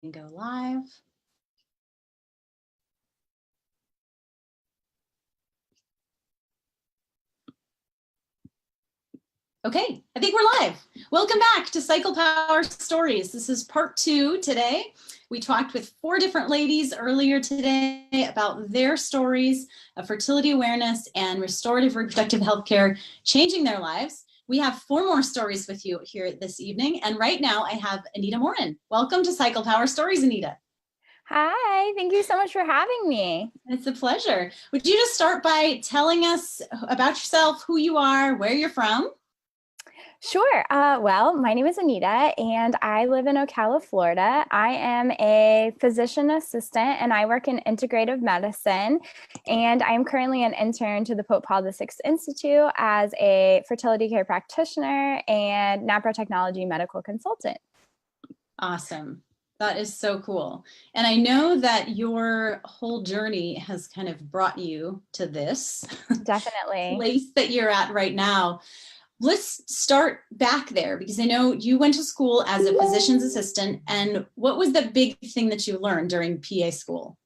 and go live. Okay, I think we're live. Welcome back to Cycle Power Stories. This is part 2 today. We talked with 4 different ladies earlier today about their stories of fertility awareness and restorative reproductive health care changing their lives. We have 4 more stories with you here this evening. And right now I have Anita Morin. Welcome to Cycle Power Stories, Anita. Hi, thank you so much for having me. It's a pleasure. Would you just start by telling us about yourself, who you are, where you're from? Sure. Well, my name is Anita and I live in Ocala, Florida. I am a physician assistant and I work in integrative medicine. And I'm currently an intern to the Pope Paul VI Institute as a fertility care practitioner and naprotechnology medical consultant. Awesome. That is so cool. And I know that your whole journey has kind of brought you to this Definitely. place that you're at right now. Let's start back there because I know you went to school as a physician's assistant. And what was the big thing that you learned during PA school?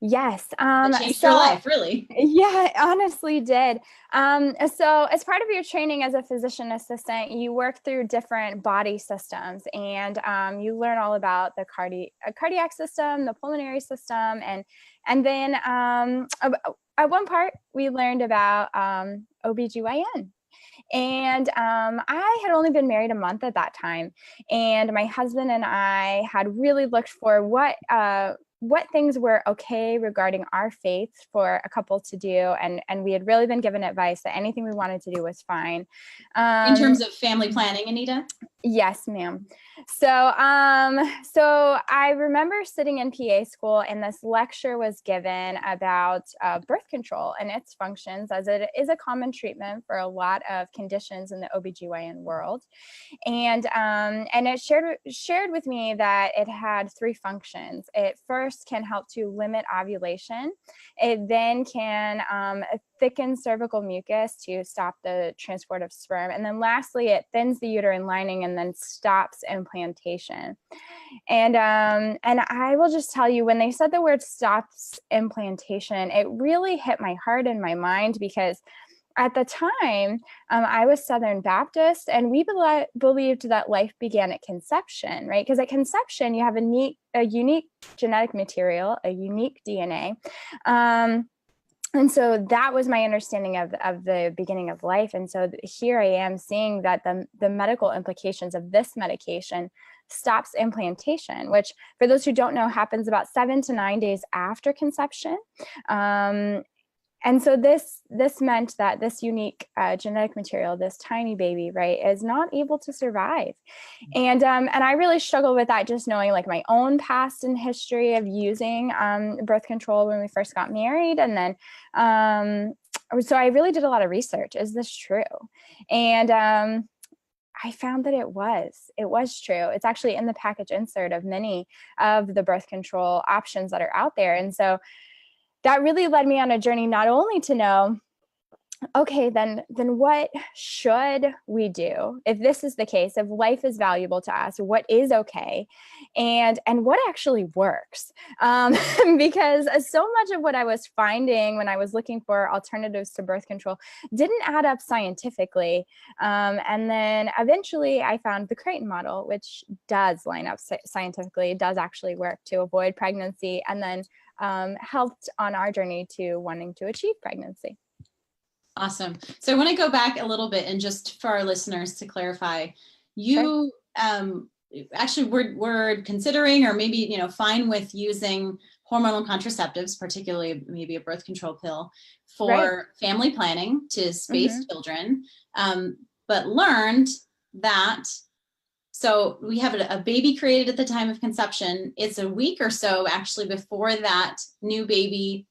Yes. That changed your life, really. Yeah, it honestly did. So as part of your training as a physician assistant, you work through different body systems and you learn all about the cardiac system, the pulmonary system, and then at one part we learned about OBGYN. And I had only been married a month at that time. And my husband and I had really looked for what things were okay regarding our faith for a couple to do. And we had really been given advice that anything we wanted to do was fine. In terms of family planning, Anita? Yes, ma'am. So I remember sitting in PA school and this lecture was given about birth control and its functions, as it is a common treatment for a lot of conditions in the OBGYN world. And it shared with me that it had 3 functions. It first can help to limit ovulation. It then can thicken cervical mucus to stop the transport of sperm. And then lastly, it thins the uterine lining and then stops implantation. And I will just tell you, when they said the word stops implantation, it really hit my heart and my mind because at the time, I was Southern Baptist, and we believed that life began at conception, right? Because at conception, you have a unique genetic material, a unique DNA. And so that was my understanding of the beginning of life. And so here I am seeing that the medical implications of this medication stops implantation, which for those who don't know, happens about 7 to 9 days after conception. And so this meant that this unique genetic material, this tiny baby, right, is not able to survive. And I really struggled with that, just knowing like my own past and history of using birth control when we first got married. And then, so I really did a lot of research. Is this true? And I found that it was true. It's actually in the package insert of many of the birth control options that are out there. And so that really led me on a journey not only to know, okay, then what should we do if this is the case, if life is valuable to us, what is okay, and what actually works? Because so much of what I was finding when I was looking for alternatives to birth control didn't add up scientifically. And then eventually I found the Creighton model, which does line up scientifically. It does actually work to avoid pregnancy, and then helped on our journey to wanting to achieve pregnancy. Awesome. So I want to go back a little bit and just for our listeners to clarify, you actually we're considering, or maybe, fine with using hormonal contraceptives, particularly maybe a birth control pill for family planning to space children, but learned that, so we have a baby created at the time of conception. It's a week or so actually before that new baby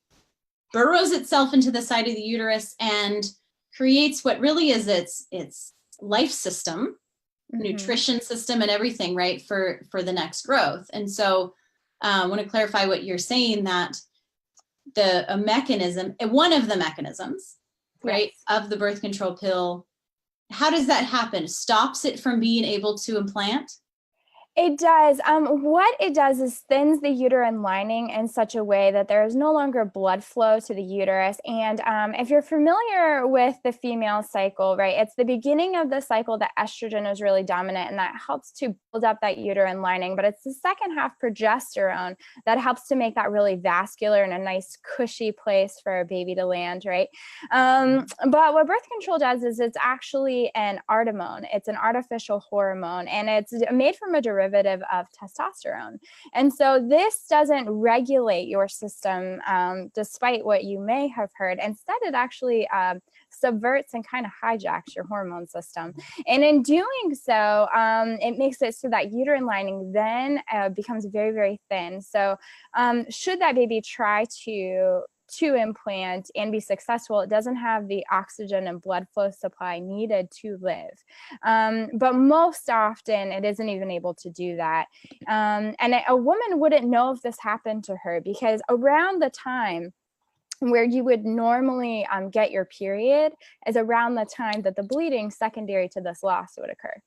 burrows itself into the side of the uterus and creates what really is its life system, nutrition system, and everything, right, for the next growth. And so I want to clarify what you're saying, that a mechanism, one of the mechanisms, right, of the birth control pill, how does that happen? Stops it from being able to implant? It does. What it does is thins the uterine lining in such a way that there is no longer blood flow to the uterus. And if you're familiar with the female cycle, right, it's the beginning of the cycle that estrogen is really dominant, and that helps to build up that uterine lining. But it's the second half progesterone that helps to make that really vascular and a nice cushy place for a baby to land, right? But what birth control does is it's actually an artemone. It's an artificial hormone, and it's made from a derivative of testosterone. And so this doesn't regulate your system, despite what you may have heard. Instead, it actually subverts and kind of hijacks your hormone system. And in doing so, it makes it so that uterine lining then becomes very, very thin. So should that baby try to implant and be successful, it doesn't have the oxygen and blood flow supply needed to live. But most often it isn't even able to do that. And a woman wouldn't know if this happened to her, because around the time where you would normally get your period is around the time that the bleeding secondary to this loss would occur.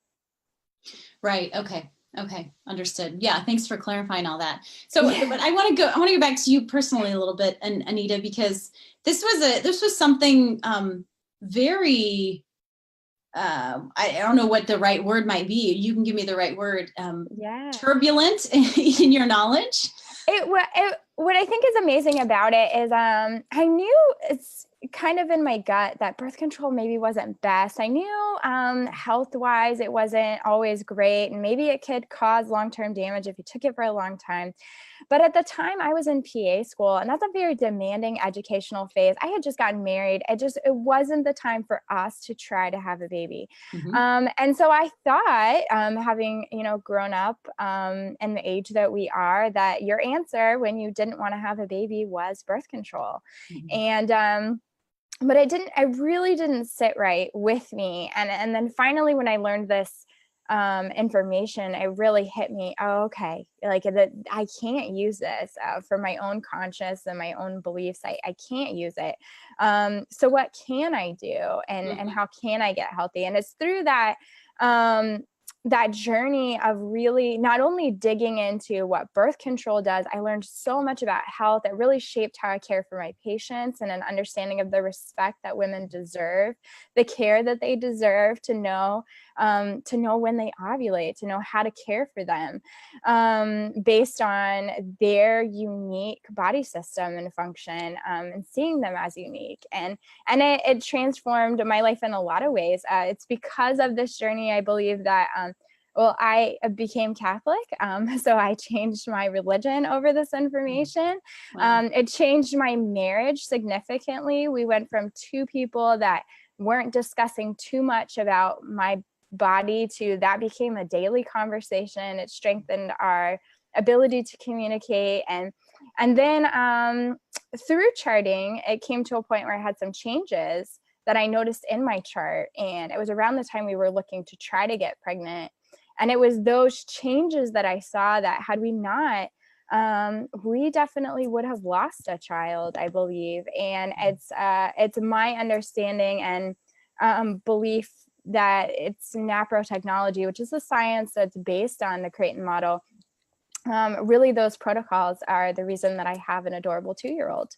Right. Okay. Okay. Understood. Yeah. Thanks for clarifying all that. So, but I want to go back to you personally a little bit, and Anita, because this was something very, I don't know what the right word might be. You can give me the right word. Turbulent in your knowledge. What I think is amazing about it is I knew it's kind of in my gut that birth control maybe wasn't best. I knew health-wise it wasn't always great, and maybe it could cause long-term damage if you took it for a long time. But at the time I was in PA school, and that's a very demanding educational phase. I had just gotten married. It wasn't the time for us to try to have a baby. Mm-hmm. And so I thought, having, grown up in the age that we are, that your answer when you didn't want to have a baby was birth control. Mm-hmm. And but I really didn't sit right with me. And then finally, when I learned this information, it really hit me. Oh, okay. Like that, I can't use this for my own conscience and my own beliefs. I can't use it. So what can I do? And how can I get healthy? And it's through that, that journey of really not only digging into what birth control does, I learned so much about health. It really shaped how I care for my patients, and an understanding of the respect that women deserve, the care that they deserve, to know when they ovulate, to know how to care for them based on their unique body system and function, and seeing them as unique. And it transformed my life in a lot of ways. It's because of this journey, I believe, that I became Catholic, so I changed my religion over this information. Wow. It changed my marriage significantly. We went from two people that weren't discussing too much about my body to that became a daily conversation. It strengthened our ability to communicate. And then through charting, it came to a point where I had some changes that I noticed in my chart. And it was around the time we were looking to try to get pregnant. And it was those changes that I saw that had we not, we definitely would have lost a child, I believe. And it's my understanding and belief that it's naprotechnology, which is a science that's based on the Creighton model. Really, those protocols are the reason that I have an adorable 2-year-old.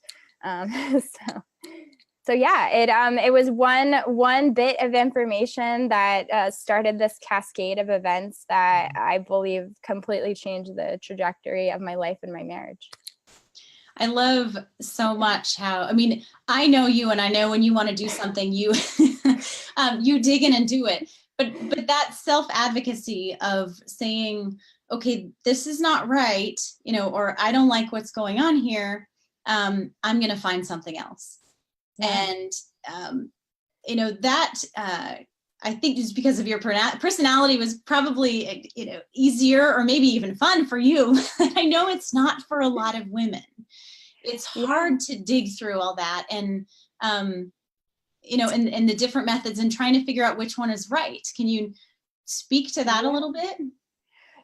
So yeah, it was one bit of information that started this cascade of events that I believe completely changed the trajectory of my life and my marriage. I love so much how, I know you, and I know when you want to do something, you you dig in and do it. But that self-advocacy of saying, okay, this is not right, or I don't like what's going on here. I'm going to find something else. Yeah. And, that I think just because of your personality was probably, easier or maybe even fun for you. I know it's not for a lot of women. It's hard to dig through all that and, and the different methods and trying to figure out which one is right. Can you speak to that a little bit?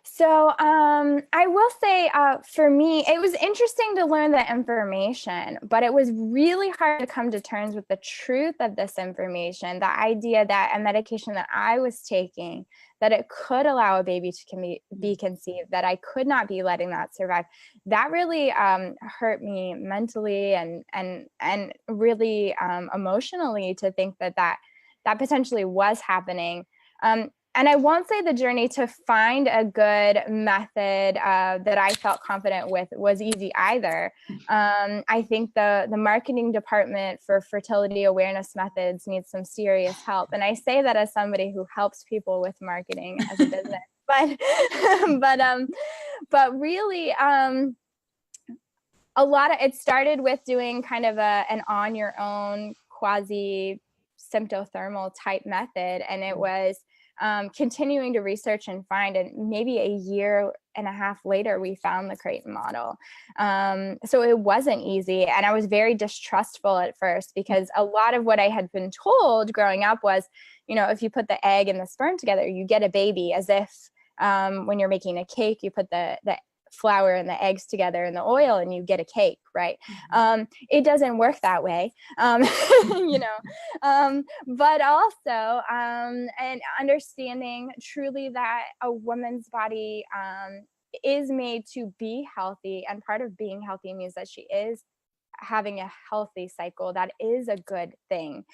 So I will say for me, it was interesting to learn the information, but it was really hard to come to terms with the truth of this information. The idea that a medication that I was taking, that it could allow a baby to be conceived, that I could not be letting that survive. That really hurt me mentally and really emotionally to think that potentially was happening. And I won't say the journey to find a good method that I felt confident with was easy either. I think the marketing department for fertility awareness methods needs some serious help. And I say that as somebody who helps people with marketing as a business. But but really, a lot of it started with doing kind of an on your own quasi symptothermal type method, and it was continuing to research and find, and maybe a year and a half later, we found the Creighton model. So it wasn't easy. And I was very distrustful at first because a lot of what I had been told growing up was, if you put the egg and the sperm together, you get a baby, as if when you're making a cake, you put the flour and the eggs together and the oil and you get a cake, right? It doesn't work that way, but also and understanding truly that a woman's body is made to be healthy, and part of being healthy means that she is having a healthy cycle. That is a good thing,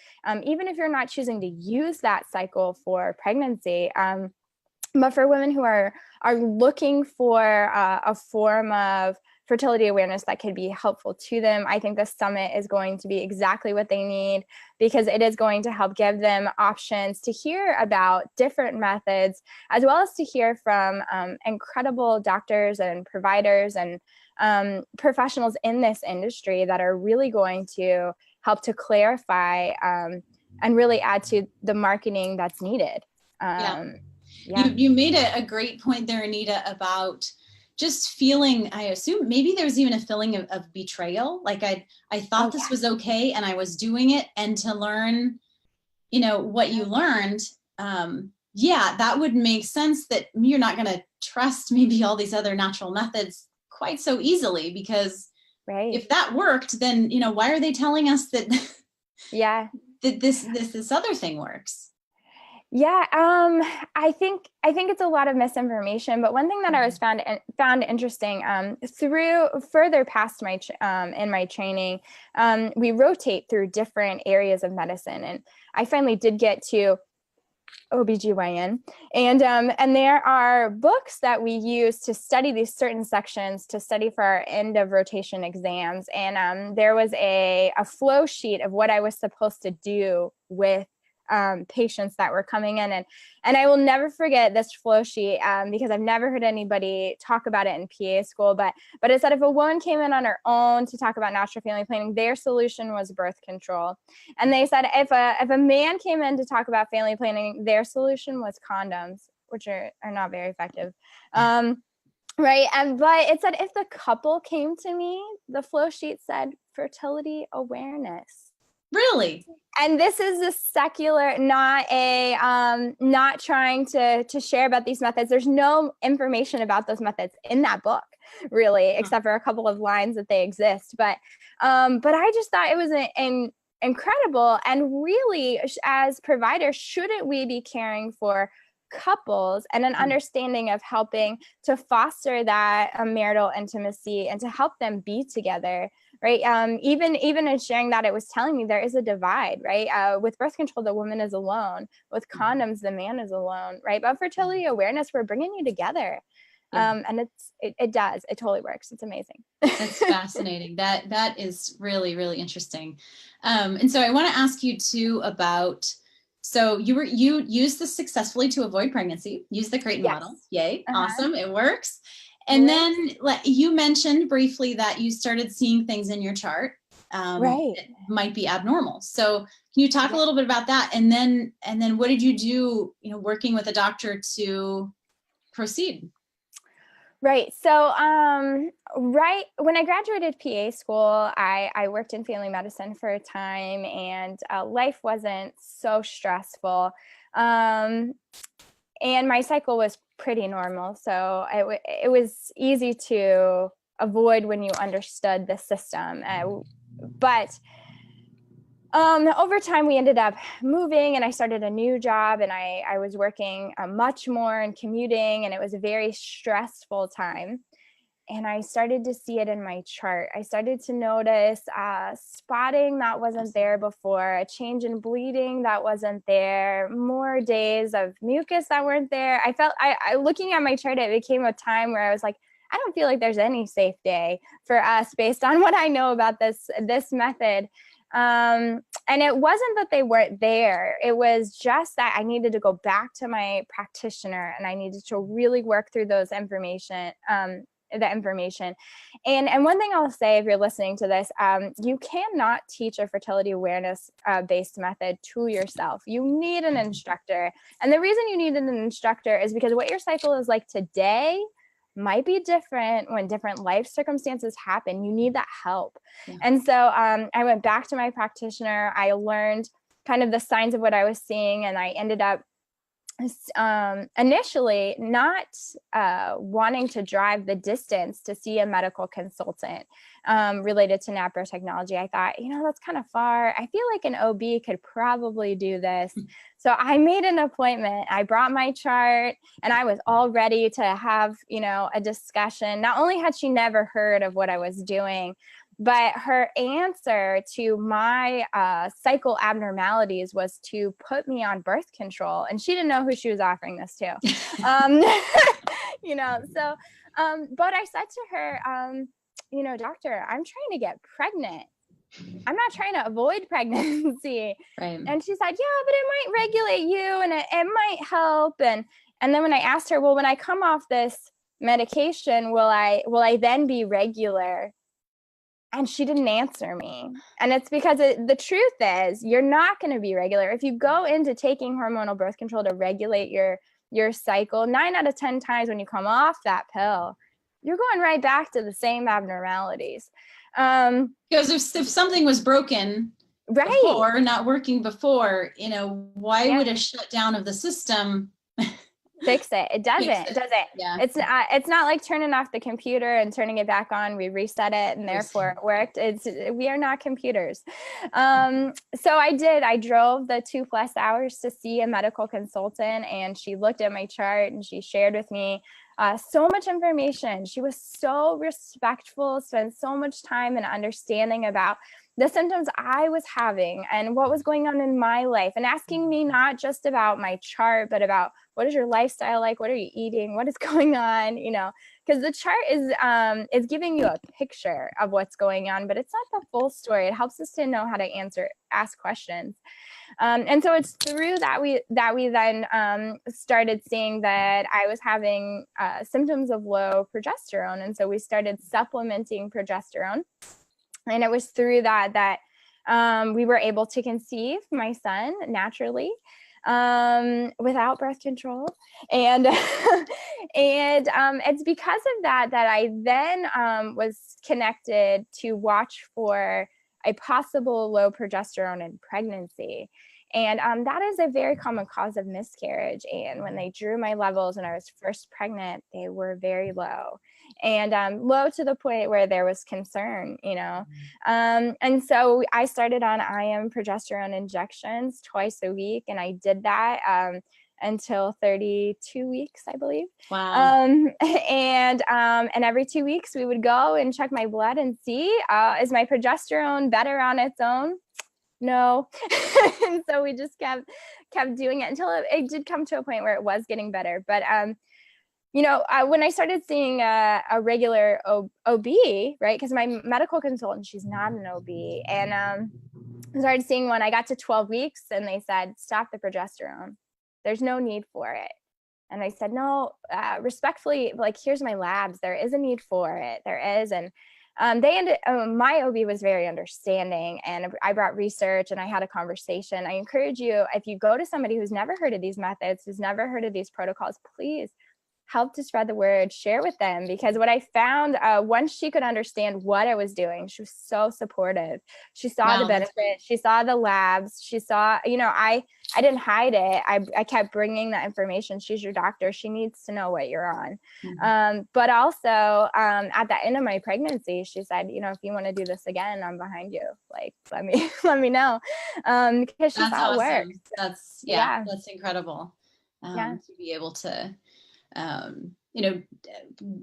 even if you're not choosing to use that cycle for pregnancy. But for women who are looking for a form of fertility awareness that could be helpful to them, I think the summit is going to be exactly what they need, because it is going to help give them options to hear about different methods, as well as to hear from incredible doctors and providers and professionals in this industry that are really going to help to clarify and really add to the marketing that's needed. Yeah. You made a great point there, Anita, about just feeling, I assume maybe there's even a feeling of betrayal. Like I thought this was okay and I was doing it, and to learn, what you learned, that would make sense that you're not going to trust maybe all these other natural methods quite so easily, because if that worked, then, why are they telling us that, that this other thing works? Yeah, I think it's a lot of misinformation. But one thing that I was found interesting through further past my in my training, we rotate through different areas of medicine, and I finally did get to OBGYN, and there are books that we use to study these certain sections to study for our end of rotation exams, and there was a flow sheet of what I was supposed to do with patients that were coming in, and I will never forget this flow sheet because I've never heard anybody talk about it in PA school, but it said if a woman came in on her own to talk about natural family planning, their solution was birth control. And they said if a man came in to talk about family planning, their solution was condoms, which are not very effective. Right. But it said if the couple came to me, the flow sheet said fertility awareness. Really? And this is a secular, not trying to share about these methods. There's no information about those methods in that book, really, except for a couple of lines that they exist. But I just thought it was incredible. And really, as providers, shouldn't we be caring for couples and an understanding of helping to foster that marital intimacy and to help them be together? Right. Even in sharing that, it was telling me there is a divide, right? With birth control, the woman is alone. With condoms, the man is alone, right? But fertility awareness, we're bringing you together. And it does. It totally works. It's amazing. That's fascinating. That is really, really interesting. And so I want to ask you too about, so you used this successfully to avoid pregnancy, use the Creighton model. Yay. Awesome. It works. And then you mentioned briefly that you started seeing things in your chart that might be abnormal. So can you talk a little bit about that? And then what did you do, working with a doctor to proceed? Right. So, when I graduated PA school, I worked in family medicine for a time, and life wasn't so stressful. And my cycle was pretty normal. So it was easy to avoid when you understood the system. But over time, we ended up moving, and I started a new job, and I was working much more and commuting, and it was a very stressful time. And I started to see it in my chart. I started to notice spotting that wasn't there before, a change in bleeding that wasn't there, more days of mucus that weren't there. I felt, looking at my chart, it became a time where I was like, I don't feel like there's any safe day for us based on what I know about this method. And it wasn't that they weren't there. It was just that I needed to go back to my practitioner, and I needed to really work through the information. And one thing I'll say, if you're listening to this, you cannot teach a fertility awareness based method to yourself. You need an instructor. And the reason you need an instructor is because what your cycle is like today might be different when different life circumstances happen. You need that help. Yeah. And so I went back to my practitioner. I learned kind of the signs of what I was seeing, and I ended up initially not wanting to drive the distance to see a medical consultant related to NAPRO technology. I thought, that's kind of far. I feel like an OB could probably do this. So I made an appointment. I brought my chart, and I was all ready to have, a discussion. Not only had she never heard of what I was doing, but her answer to my cycle abnormalities was to put me on birth control. And she didn't know who she was offering this to. But I said to her, doctor, I'm trying to get pregnant. I'm not trying to avoid pregnancy. Right. And she said, yeah, but it might regulate you, and it might help. And then when I asked her, well, when I come off this medication, will I then be regular? And she didn't answer me. And it's because the truth is, you're not going to be regular. If you go into taking hormonal birth control to regulate your cycle, 9 out of 10 times when you come off that pill, you're going right back to the same abnormalities. Because if something was broken before, not working before, why would a shutdown of the system fix it? It doesn't. Yeah. It's not like turning off the computer and turning it back on. We reset it, and therefore it worked. We are not computers. So I drove the 2+ hours to see a medical consultant, and she looked at my chart, and she shared with me so much information. She was so respectful, spent so much time and understanding about the symptoms I was having and what was going on in my life, and asking me not just about my chart, but about what is your lifestyle like? What are you eating? What is going on? Because the chart is giving you a picture of what's going on, but it's not the full story. It helps us to know how to ask questions. And so it's through that we then started seeing that I was having symptoms of low progesterone. And so we started supplementing progesterone. And it was through that we were able to conceive my son naturally without birth control. And it's because of that I then was connected to watch for a possible low progesterone in pregnancy. And that is a very common cause of miscarriage. And when they drew my levels when I was first pregnant, they were very low, and low to the point where there was concern, and so I started on IM progesterone injections twice a week. And I did that until 32 weeks, I believe. Wow. And every 2 weeks we would go and check my blood and see, is my progesterone better on its own? No. And so we just kept doing it until it did come to a point where it was getting better. But, when I started seeing a regular OB, right, because my medical consultant, she's not an OB, and I started seeing one. I got to 12 weeks and they said, stop the progesterone. There's no need for it. And I said, no, respectfully, here's my labs. There is a need for it. There is. And my OB was very understanding, and I brought research and I had a conversation. I encourage you, if you go to somebody who's never heard of these methods, who's never heard of these protocols, please help to spread the word, share with them. Because what I found, once she could understand what I was doing, she was so supportive. She saw the Wow, that's great. benefit. She saw the labs. She saw, I didn't hide it. I kept bringing that information. She's your doctor. She needs to know what you're on. But also at the end of my pregnancy, she said, if you want to do this again, I'm behind you. Like, let me know. Because she That's saw it work. awesome. That's Yeah. that's incredible. Yeah. To be able to,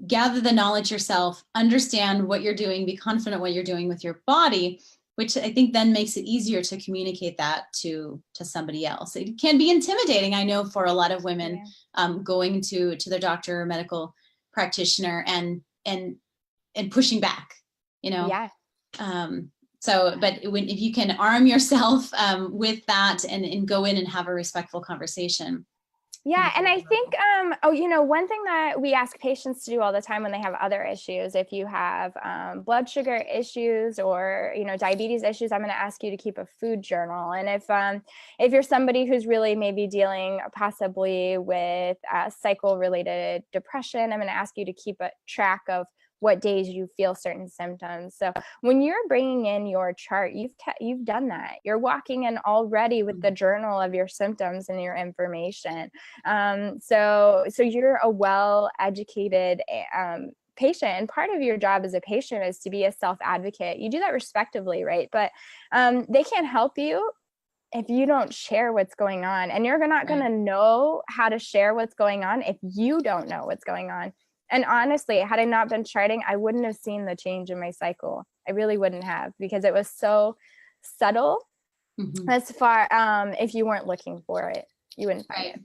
gather the knowledge yourself, understand what you're doing, be confident what you're doing with your body, which I think then makes it easier to communicate that to somebody else. It can be intimidating, I know, for a lot of women, going to their doctor or medical practitioner and pushing back, Yeah. But if you can arm yourself with that and go in and have a respectful conversation. Yeah. And I think, one thing that we ask patients to do all the time when they have other issues, if you have blood sugar issues or, diabetes issues, I'm going to ask you to keep a food journal. And if you're somebody who's really maybe dealing possibly with cycle-related depression, I'm going to ask you to keep a track of what days you feel certain symptoms. So when you're bringing in your chart, you've done that. You're walking in already with the journal of your symptoms and your information. So you're a well-educated patient, and part of your job as a patient is to be a self-advocate. You do that respectively, right? But they can't help you if you don't share what's going on, and you're not going to know how to share what's going on if you don't know what's going on. And honestly, had I not been charting, I wouldn't have seen the change in my cycle. I really wouldn't have, because it was so subtle. As far, if you weren't looking for it, you wouldn't find it.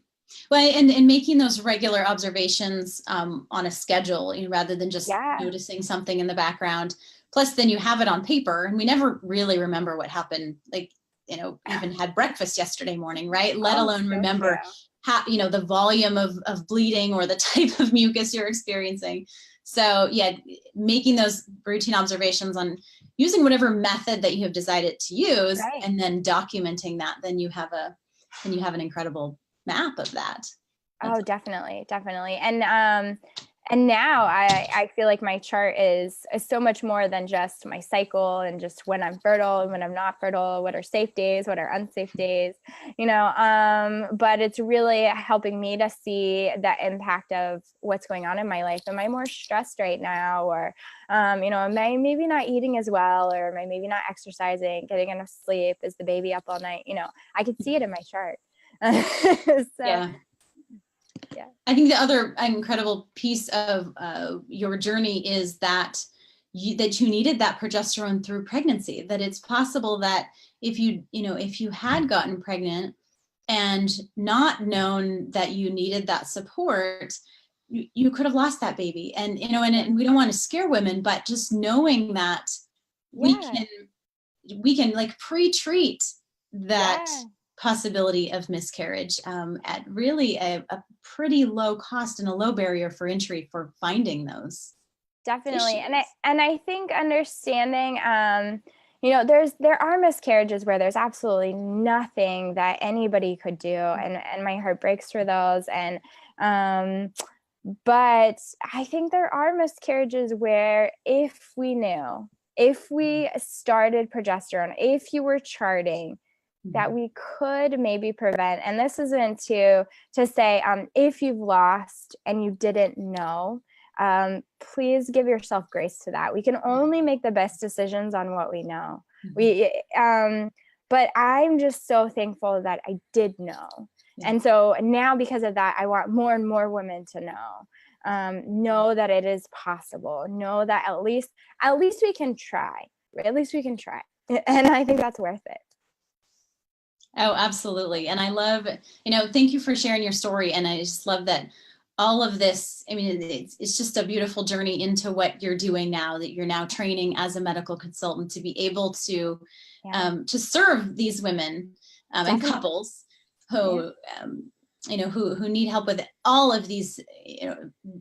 Well, and making those regular observations on a schedule, rather than just noticing something in the background. Plus, then you have it on paper, and we never really remember what happened. Like, even had breakfast yesterday morning, right? Let alone remember how, the volume of bleeding or the type of mucus you're experiencing. So making those routine observations on using whatever method that you have decided to use, and then documenting that, then you have an incredible map of that. That's definitely. And now I feel like my chart is so much more than just my cycle and just when I'm fertile and when I'm not fertile, what are safe days, what are unsafe days, but it's really helping me to see the impact of what's going on in my life. Am I more stressed right now? Or, am I maybe not eating as well? Or am I maybe not exercising, getting enough sleep? Is the baby up all night? I could see it in my chart. Yeah. I think the other incredible piece of your journey is that you needed that progesterone through pregnancy, that it's possible that if you had gotten pregnant and not known that you needed that support, you could have lost that baby. And, and we don't want to scare women, but just knowing that we can like pre-treat that possibility of miscarriage at really a pretty low cost and a low barrier for entry for finding those. Definitely. Issues. And I think understanding, there are miscarriages where there's absolutely nothing that anybody could do. And my heart breaks for those. And, but I think there are miscarriages where if we started progesterone, if you were charting, that we could maybe prevent. And this isn't to say, if you've lost and you didn't know, please give yourself grace to that. We can only make the best decisions on what we know. But I'm just so thankful that I did know. And so now, because of that, I want more and more women to know that it is possible, know that at least we can try, at least we can try. And I think that's worth it. Oh, absolutely. And I love, thank you for sharing your story. And I just love that all of this, it's just a beautiful journey into what you're doing now, that you're now training as a medical consultant to be able to serve these women and couples who, who need help with all of these,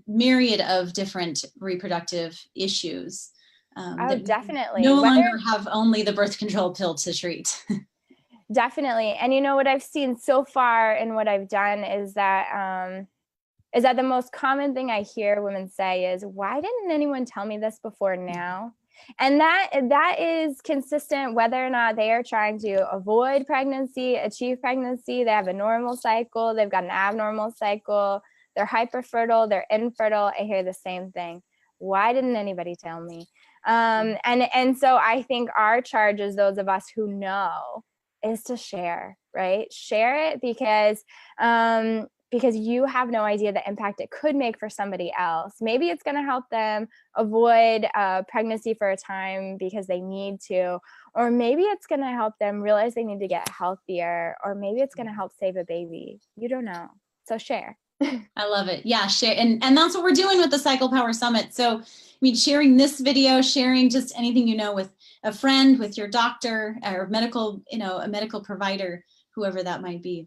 myriad of different reproductive issues. Definitely. No longer have only the birth control pill to treat. Definitely. And what I've seen so far and what I've done is that is that the most common thing I hear women say is, why didn't anyone tell me this before now? And that is consistent whether or not they are trying to avoid pregnancy, achieve pregnancy, they have a normal cycle, they've got an abnormal cycle, they're hyperfertile, they're infertile. I hear the same thing. Why didn't anybody tell me? And so I think our charge as those of us who know is to share, right? Share it because you have no idea the impact it could make for somebody else. Maybe it's going to help them avoid pregnancy for a time because they need to, or maybe it's going to help them realize they need to get healthier, or maybe it's going to help save a baby. You don't know. So share. I love it. Yeah, share. And that's what we're doing with the Cycle Power Summit. So, I mean, sharing this video, sharing just anything you know with a friend, with your doctor or medical, a medical provider, whoever that might be.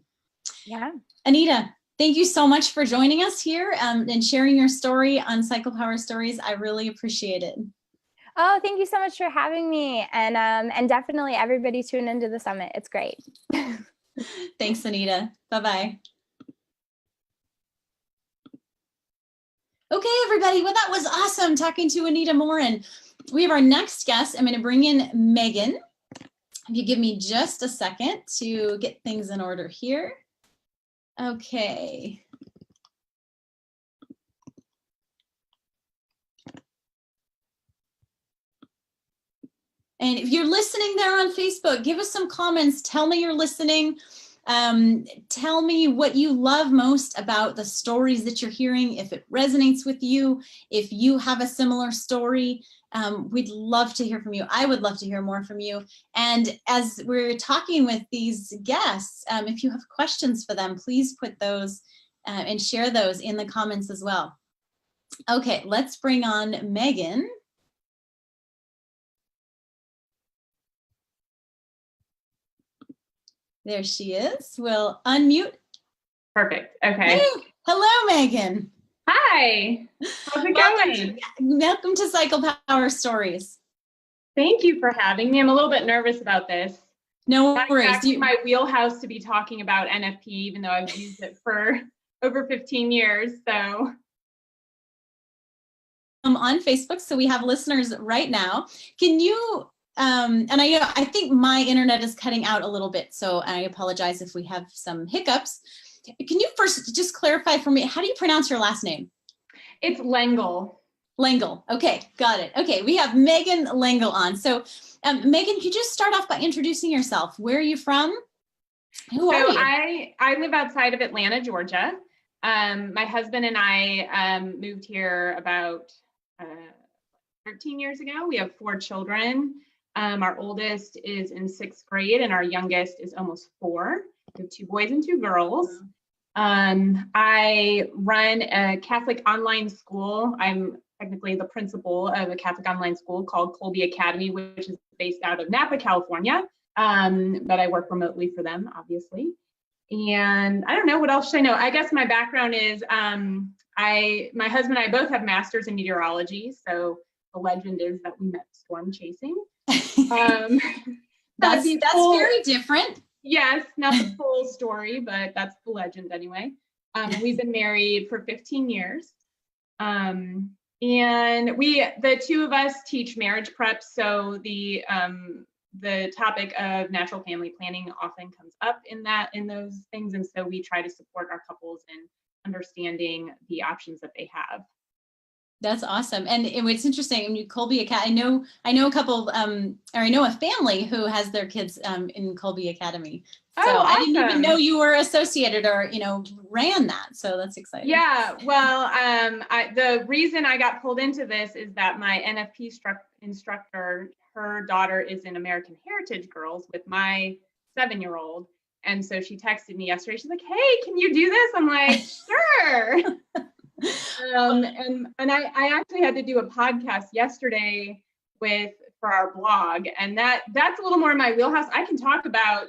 Yeah. Anita, thank you so much for joining us here and sharing your story on Cycle Power Stories. I really appreciate it. Oh, thank you so much for having me. And definitely everybody tune into the summit. It's great. Thanks, Anita. Bye-bye. Okay, everybody. Well, that was awesome talking to Anita Morin. We have our next guest. I'm going to bring in Megan. If you give me just a second to get things in order here. Okay. And if you're listening there on Facebook, give us some comments. Tell me you're listening. Tell me what you love most about the stories that you're hearing. If it resonates with you, if you have a similar story, we'd love to hear from you. I would love to hear more from you. And as we're talking with these guests, if you have questions for them, please put those and share those in the comments as well. Okay, let's bring on Megan. There she is. We'll unmute. Perfect. Okay. Hey, hello, Megan. Hi. How's it going? Welcome to Cycle Power Stories. Thank you for having me. I'm a little bit nervous about this. No That's worries. actually my wheelhouse to be talking about NFP, even though I've used it for over 15 years. So on Facebook, so we have listeners right now. Can you? And I think my internet is cutting out a little bit, so I apologize if we have some hiccups. Can you first just clarify for me, how do you pronounce your last name? it's Lengel. Lengel. Okay, got it. Okay, we have Megan Lengel on. So Megan, could you just start off by introducing yourself? Where are you from? Who are you? I live outside of Atlanta, Georgia. My husband and I moved here about 13 years ago. We have 4 children. Our oldest is in 6th grade and our youngest is almost 4. We have 2 boys and 2 girls. I run a Catholic online school. I'm technically the principal of a Catholic online school called Colby Academy, which is based out of Napa, California. But I work remotely for them, obviously. And I don't know, what else should I know? I guess my background is my husband and I both have masters in meteorology. So the legend is that we met storm chasing. That's very different. Yes, not the full story, but that's the legend anyway. We've been married for 15 years. And the 2 of us teach marriage prep. So the topic of natural family planning often comes up in those things. And so we try to support our couples in understanding the options that they have. That's awesome. And it's interesting. I mean, Colby Academy, I know a couple, or I know a family who has their kids in Colby Academy. So awesome. I didn't even know you were associated or, ran that. So that's exciting. Yeah, well, the reason I got pulled into this is that my NFP instructor, her daughter is in American Heritage Girls with my 7-year-old. And so she texted me yesterday. She's like, hey, can you do this? I'm like, sure. And I actually had to do a podcast yesterday for our blog, and that's a little more in my wheelhouse. I can talk about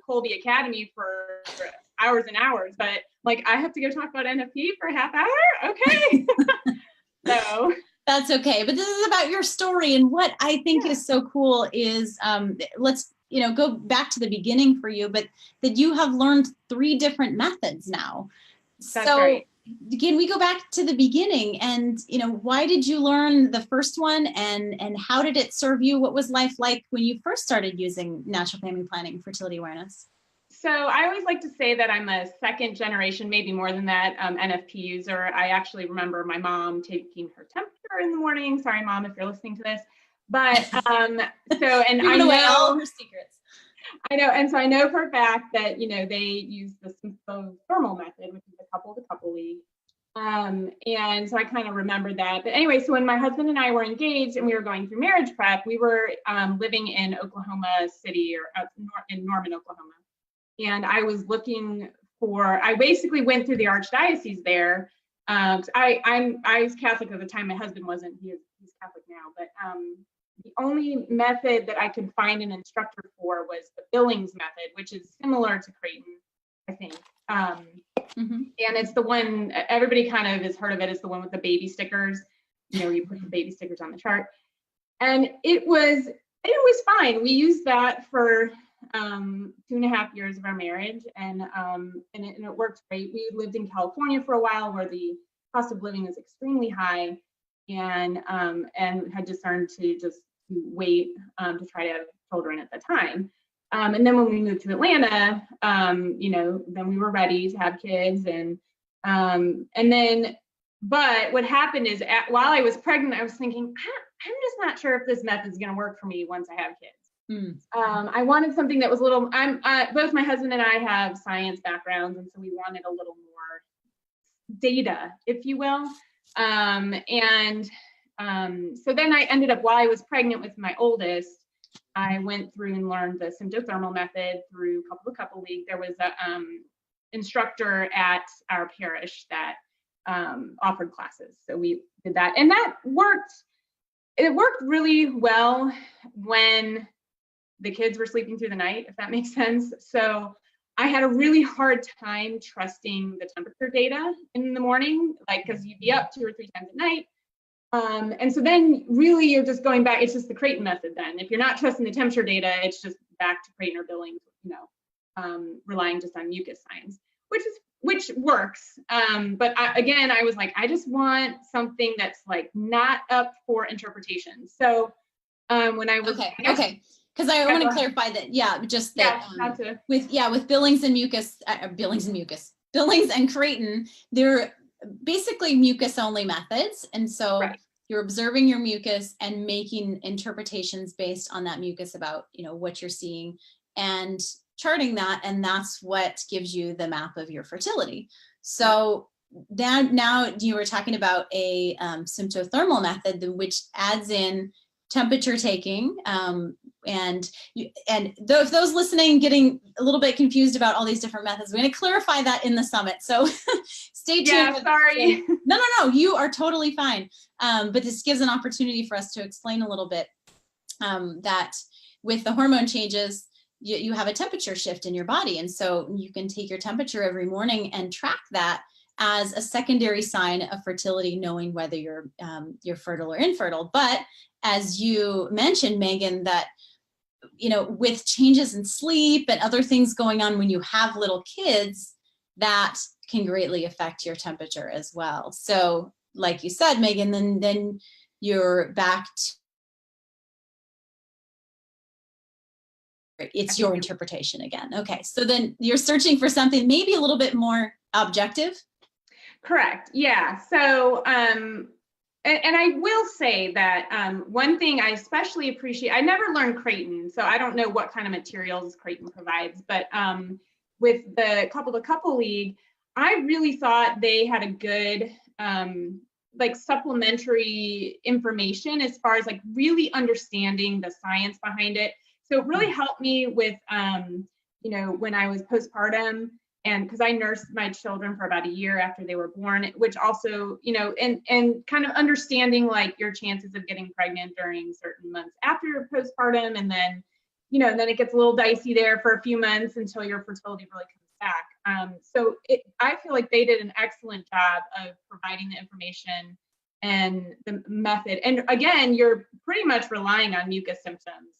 Colby Academy for hours and hours, but like I have to go talk about NFP for a half hour. Okay. So that's okay. But this is about your story, and what I think is so cool is let's go back to the beginning for you, but that you have learned 3 different methods now. That's right. again, we go back to the beginning and, why did you learn the first one and how did it serve you? What was life like when you first started using natural family planning, fertility awareness? So I always like to say that I'm a second generation, maybe more than that, NFP user. I actually remember my mom taking her temperature in the morning. Sorry, Mom, if you're listening to this. But and I Giving away all know her secrets. I know, and so I know for a fact that they use the thermal method, which is a couple to couple league. And so I kind of remember that. But anyway, so when my husband and I were engaged and we were going through marriage prep, we were living in Oklahoma City or in Norman, Oklahoma. And I was looking I basically went through the archdiocese there. I was Catholic at the time. My husband wasn't. He's Catholic now. But the only method that I could find an instructor for was the Billings method, which is similar to Creighton, I think. And it's the one everybody kind of has heard of it. It's the one with the baby stickers. You put the baby stickers on the chart, and it was fine. We used that for 2.5 years of our marriage, and it worked great. We lived in California for a while, where the cost of living is extremely high, and had discerned to just wait to try to have children at the time. And then when we moved to Atlanta, then we were ready to have kids, but what happened is while I was pregnant, I was thinking, I'm just not sure if this method is going to work for me once I have kids. I wanted something that was a little, both my husband and I have science backgrounds, and so we wanted a little more data, if you will. So then I ended up, while I was pregnant with my oldest, I went through and learned the symptothermal method through Couple to Couple League. There was a instructor at our parish that offered classes. So we did that, and that worked. It worked really well when the kids were sleeping through the night, if that makes sense. So I had a really hard time trusting the temperature data in the morning, because you'd be up 2 or 3 times at night. And so then really you're just going back, it's just the Creighton method then. If you're not trusting the temperature data, it's just back to Creighton or Billings, relying just on mucus science, which works. But I was like, I just want something that's not up for interpretation. So when I was okay. Because I want to clarify that, with Billings and Creighton, they're basically mucus only methods. And so you're observing your mucus and making interpretations based on that mucus about, what you're seeing and charting that. And that's what gives you the map of your fertility. So now you were talking about a symptothermal method, which adds in temperature taking, and those listening getting a little bit confused about all these different methods, we're going to clarify that in the summit. So stay tuned. Yeah, sorry. No, you are totally fine. But this gives an opportunity for us to explain a little bit that with the hormone changes, you have a temperature shift in your body. And so you can take your temperature every morning and track that as a secondary sign of fertility, knowing whether you're fertile or infertile. But as you mentioned, Megan, that with changes in sleep and other things going on when you have little kids, that can greatly affect your temperature as well. So like you said, Megan, then you're back to it's your interpretation again. Okay, so then you're searching for something maybe a little bit more objective. Correct. Yeah. So, and I will say that one thing I especially appreciate, I never learned Creighton, so I don't know what kind of materials Creighton provides, but with the Couple to Couple League, I really thought they had a good supplementary information as far as really understanding the science behind it. So it really helped me with, when I was postpartum, and because I nursed my children for about a year after they were born, which also, and kind of understanding your chances of getting pregnant during certain months after your postpartum. And then, and then it gets a little dicey there for a few months until your fertility really comes back. So I feel like they did an excellent job of providing the information and the method. And again, you're pretty much relying on mucus symptoms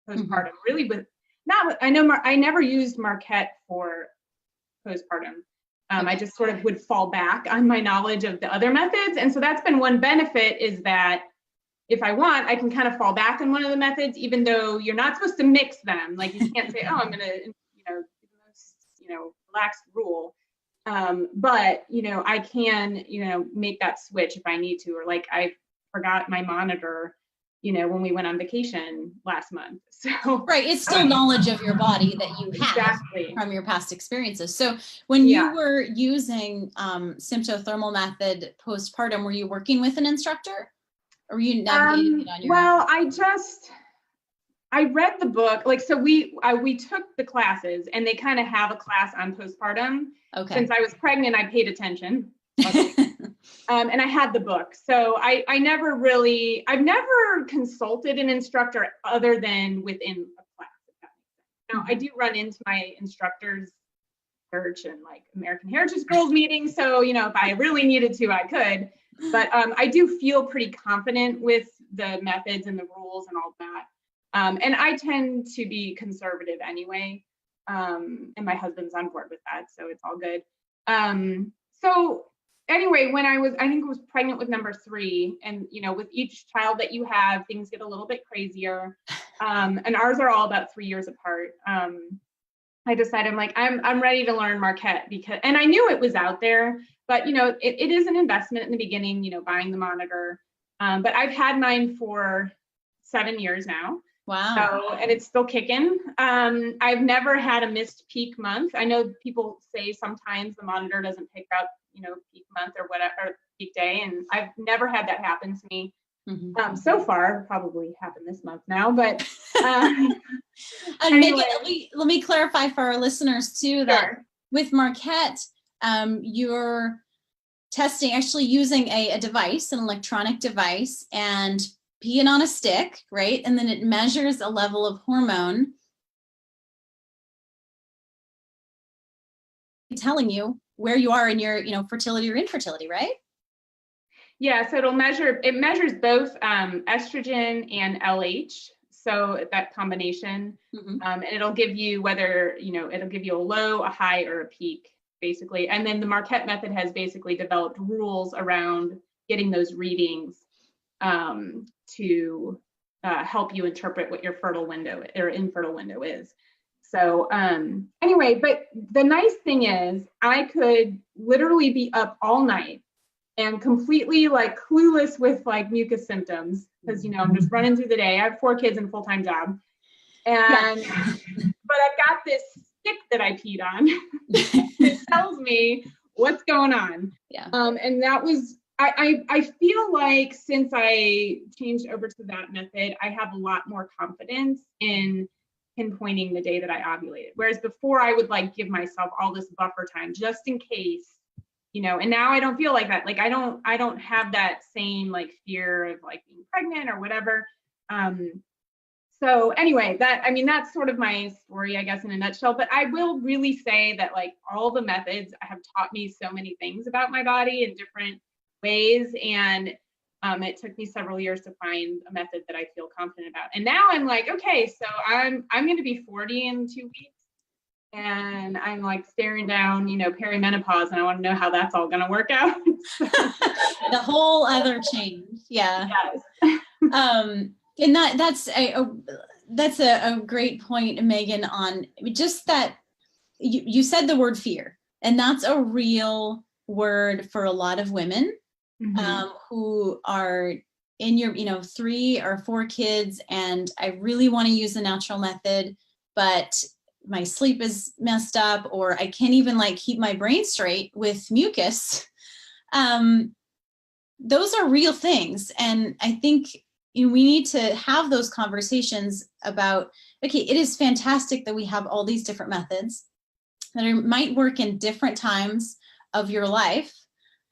postpartum, really, but I never used Marquette for postpartum. I just sort of would fall back on my knowledge of the other methods. And so that's been one benefit, is that if I want, I can kind of fall back on one of the methods, even though you're not supposed to mix them. Like you can't say, oh, I'm going to, relaxed rule. But, I can, make that switch if I need to, or like I forgot my monitor, when we went on vacation last month. So right. It's still knowledge of your body that you have exactly from your past experiences. So when you were using symptothermal method postpartum, were you working with an instructor? Or were you navigating it on your own? I read the book, so we took the classes, and they kind of have a class on postpartum. Okay. Since I was pregnant, I paid attention. And I had the book. So I've never consulted an instructor other than within a class. If that makes sense. Now, I do run into my instructors church and like American Heritage Girls meetings. So, if I really needed to, I could. But I do feel pretty confident with the methods and the rules and all that. And I tend to be conservative anyway. And my husband's on board with that, so it's all good. So anyway, when I think I was pregnant with number 3, and with each child that you have, things get a little bit crazier. And ours are all about 3 years apart. I decided I'm ready to learn Marquette, and I knew it was out there, but it is an investment in the beginning, buying the monitor. But I've had mine for 7 years now. Wow. So, and it's still kicking. I've never had a missed peak month. I know people say sometimes the monitor doesn't pick up, peak month or whatever, or peak day. And I've never had that happen to me. Mm-hmm. So far, probably happened this month now, but and anyway. Megan, let me clarify for our listeners too, that Sure. with Marquette, you're testing, actually using a device, an electronic device, and peeing on a stick, right? And then it measures a level of hormone, telling you where you are in your, fertility or infertility, right? Yeah, so it measures both estrogen and LH. So that combination, and it'll give you whether, it'll give you a low, a high, or a peak, basically. And then the Marquette method has basically developed rules around getting those readings to help you interpret what your fertile window or infertile window is. So anyway, but the nice thing is I could literally be up all night and completely clueless with mucus symptoms, because I'm just running through the day. I have 4 kids and a full-time job, and but I've got this stick that I peed on. It tells me what's going on. Yeah. And that was I feel like since I changed over to that method, I have a lot more confidence in pinpointing the day that I ovulated. Whereas before I would give myself all this buffer time just in case. And now I don't feel like that. I don't have that same fear of being pregnant or whatever. So anyway, that's sort of my story, I guess, in a nutshell. But I will really say that all the methods have taught me so many things about my body in different ways. And it took me several years to find a method that I feel confident about. And now I'm okay, so I'm going to be 40 in 2 weeks. And I'm staring down, perimenopause, and I want to know how that's all going to work out. The whole other change. Yeah. Yes. And that's a great point, Megan, on just that you said the word fear, and that's a real word for a lot of women who are in your, 3 or 4 kids, and I really want to use the natural method, but my sleep is messed up, or I can't even keep my brain straight with mucus. Those are real things. And I think we need to have those conversations about, okay, it is fantastic that we have all these different methods that might work in different times of your life.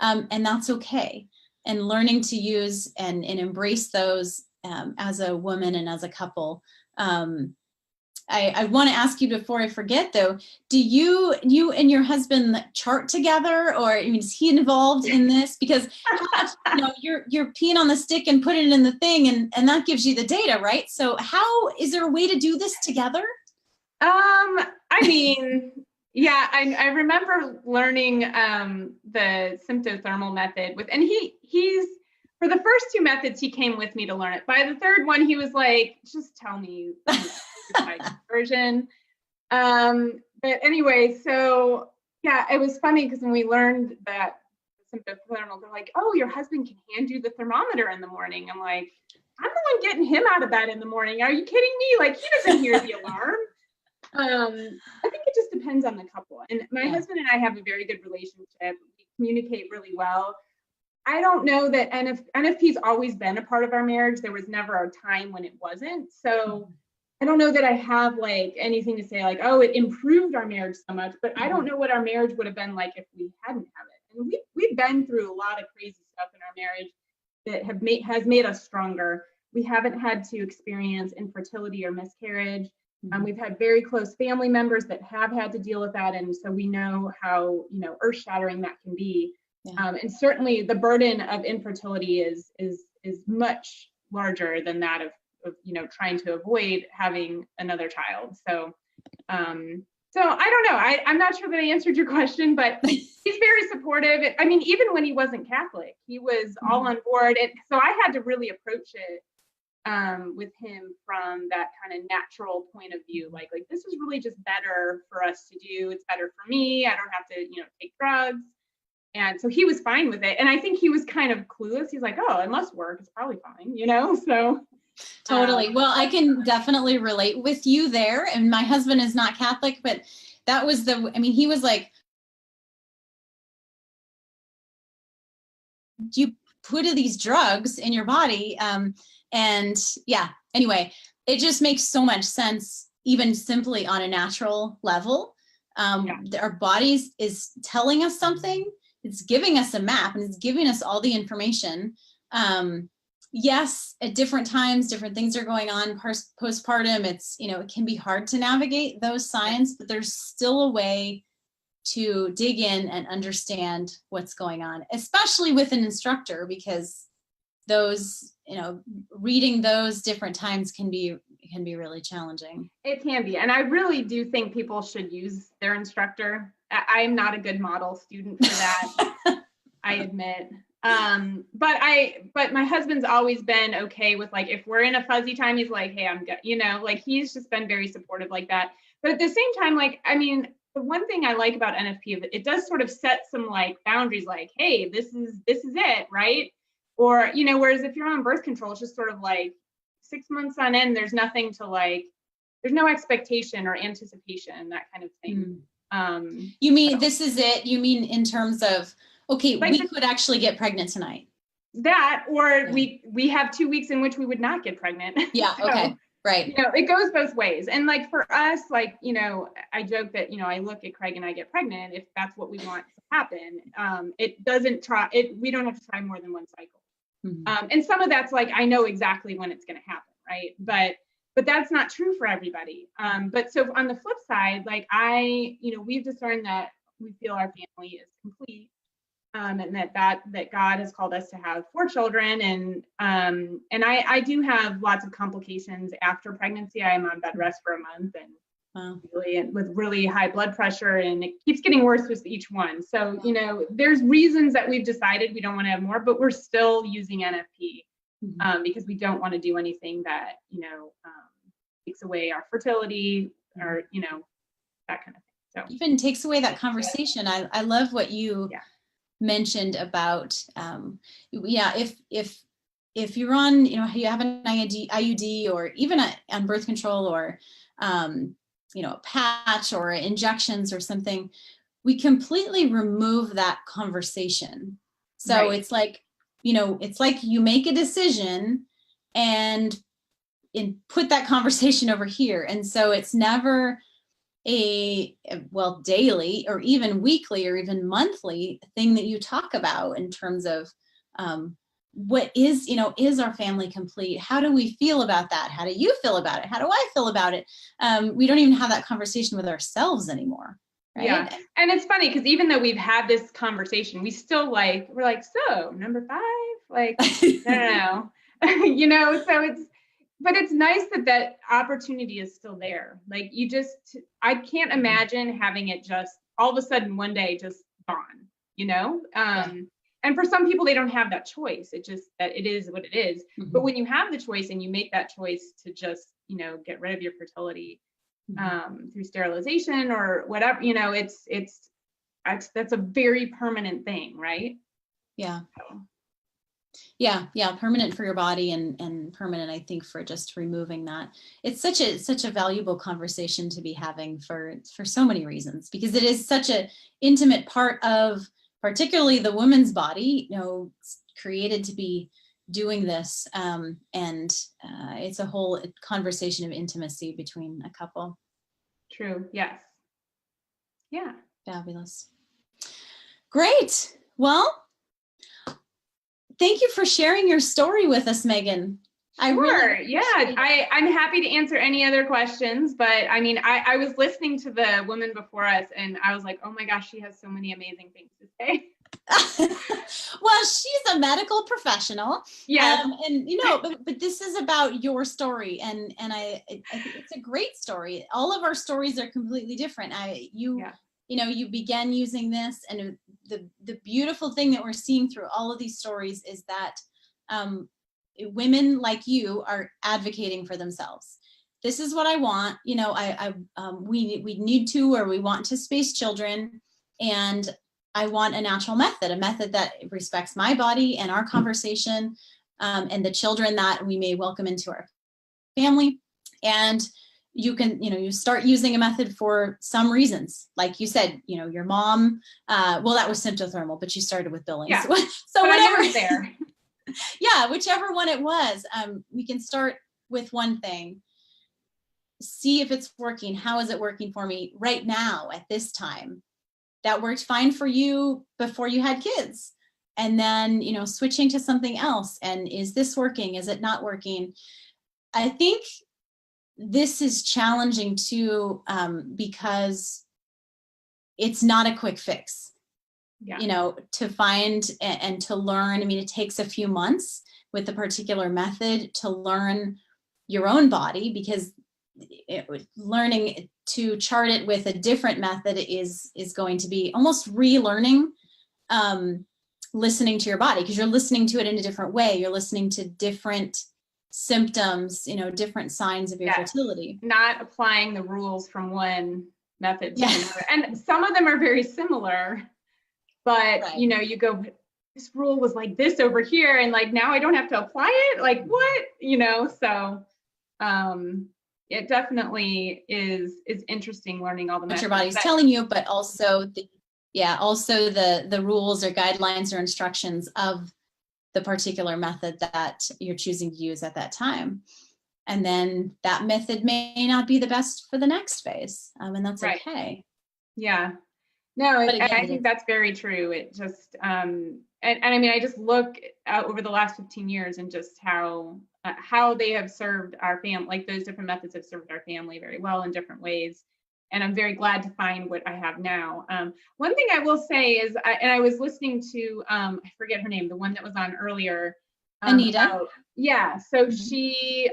And that's okay. And learning to use and embrace those as a woman and as a couple. I want to ask you before I forget, though, do you and your husband chart together, or is he involved in this? Because you're peeing on the stick and putting it in the thing, and that gives you the data, right? So how is there a way to do this together? Yeah, I remember learning the symptothermal method with, and he's for the first two methods he came with me to learn it. By the third one, he was like, "Just tell me my version." But anyway, so yeah, it was funny because when we learned that symptothermal, they're like, "Oh, your husband can hand you the thermometer in the morning." I'm like, "I'm the one getting him out of bed in the morning. Are you kidding me? Like he doesn't hear the alarm." I think it just depends on the couple. And my husband and I have a very good relationship. We communicate really well. I don't know that NFP's always been a part of our marriage. There was never a time when it wasn't. So I don't know that I have like anything to say like, oh, it improved our marriage so much, but I don't know what our marriage would have been like if we hadn't have it. And we've been through a lot of crazy stuff in our marriage that has made us stronger. We haven't had to experience infertility or miscarriage. We've had very close family members that have had to deal with that. And so we know how, earth-shattering that can be. Yeah. And certainly the burden of infertility is much larger than that of trying to avoid having another child. So I don't know. I'm not sure that I answered your question, but he's very supportive. I mean, even when he wasn't Catholic, he was all on board. And so I had to really approach it with him from that kind of natural point of view, like this is really just better for us to do. It's better for me. I don't have to, take drugs. And so he was fine with it. And I think he was kind of clueless. He's like, oh, it must work. It's probably fine, so. Totally. Well, I can definitely relate with you there. And my husband is not Catholic, but that was he was like, you put these drugs in your body. And yeah, anyway, it just makes so much sense, even simply on a natural level. Our bodies is telling us something. It's giving us a map and it's giving us all the information. Yes, at different times, different things are going on postpartum. It's, it can be hard to navigate those signs, but there's still a way to dig in and understand what's going on, especially with an instructor, because those, reading those different times can be really challenging. It can be. And I really do think people should use their instructor. I am not a good model student for that, I admit. But my husband's always been okay with like, if we're in a fuzzy time, he's like, hey, I'm good, he's just been very supportive like that. But at the same time, the one thing I like about NFP, it does sort of set some like boundaries, like, hey, this is it, right? Or, whereas if you're on birth control, it's just sort of like 6 months on end, there's nothing to like, there's no expectation or anticipation, that kind of thing. You mean this is it? You mean in terms of, okay, like we could actually get pregnant tonight. That, or we have 2 weeks in which we would not get pregnant. Yeah. So, okay. Right. It goes both ways. And like for us, like, I joke that, I look at Craig and I get pregnant if that's what we want to happen. We don't have to try more than one cycle. Mm-hmm. And some of that's like, I know exactly when it's going to happen. Right. But that's not true for everybody. But so on the flip side, like we've discerned that we feel our family is complete. And that God has called us to have 4 children. And I do have lots of complications after pregnancy. I am on bed rest for a month and with really high blood pressure, and it keeps getting worse with each one. So, there's reasons that we've decided we don't want to have more, but we're still using NFP because we don't want to do anything that, takes away our fertility or, that kind of thing. So even takes away that conversation. I love what you mentioned about if you're on, you have an IUD or even on birth control or a patch or injections or something, we completely remove that conversation. So It's like, it's like you make a decision and put that conversation over here. And so it's never daily or even weekly or even monthly thing that you talk about in terms of what is our family complete? How do we feel about that? How do you feel about it? How do I feel about it? We don't even have that conversation with ourselves anymore. Right? Yeah. And it's funny because even though we've had this conversation, we still we're like, so number 5, like, no. So it's, but it's nice that that opportunity is still there. Like I can't imagine having it just all of a sudden one day just gone, you know? And for some people, they don't have that choice. It just, that it is what it is. Mhm. But when you have the choice and you make that choice to just, you know, get rid of your fertility through sterilization or whatever, you know, that's a very permanent thing, right? Yeah. So. Yeah, permanent for your body and permanent, I think, for just removing that. It's such a valuable conversation to be having for so many reasons, because it is such an intimate part of particularly the woman's body, you know, created to be doing this. And it's a whole conversation of intimacy between a couple. True. Yes. Yeah. Fabulous. Great. Well, thank you for sharing your story with us, Megan. Sure. I'm happy to answer any other questions, but I mean, I was listening to the woman before us and I was like, oh my gosh, she has so many amazing things to say. Well, she's a medical professional. Yeah. And you know, but this is about your story, and I think it's a great story. All of our stories are completely different. You know, you began using this, and the beautiful thing that we're seeing through all of these stories is that women like you are advocating for themselves. This is what I want. You know, we need to, or we want to space children, and I want a natural method, a method that respects my body and our conversation, and the children that we may welcome into our family. And you can, you know, you start using a method for some reasons. Like you said, you know, your mom, well, that was symptothermal, but you started with Billings. Yeah. So whatever there. Yeah, whichever one it was, we can start with one thing, see if it's working. How is it working for me right now at this time? That worked fine for you before you had kids. And then, you know, switching to something else. And is this working? Is it not working? I think this is challenging too, because it's not a quick fix. Yeah. You know, to find and to learn. I mean, it takes a few months with a particular method to learn your own body, because learning to chart it with a different method is going to be almost relearning listening to your body, because you're listening to it in a different way. You're listening to different symptoms, you know, different signs of your fertility. Not applying the rules from one method to another. And some of them are very similar, but you know, you go, this rule was like this over here, and like now I don't have to apply it. Like what, you know? So it definitely is interesting learning all the what your body's telling you, but also the rules or guidelines or instructions of the particular method that you're choosing to use at that time. And then that method may not be the best for the next phase, and that's okay. Yeah. No, again, I think that's very true. It just, and I mean, I just look out over the last 15 years and just how they have served our family, like those different methods have served our family very well in different ways. And I'm very glad to find what I have now. One thing I will say is, I was listening to, I forget her name, the one that was on earlier. Anita. So she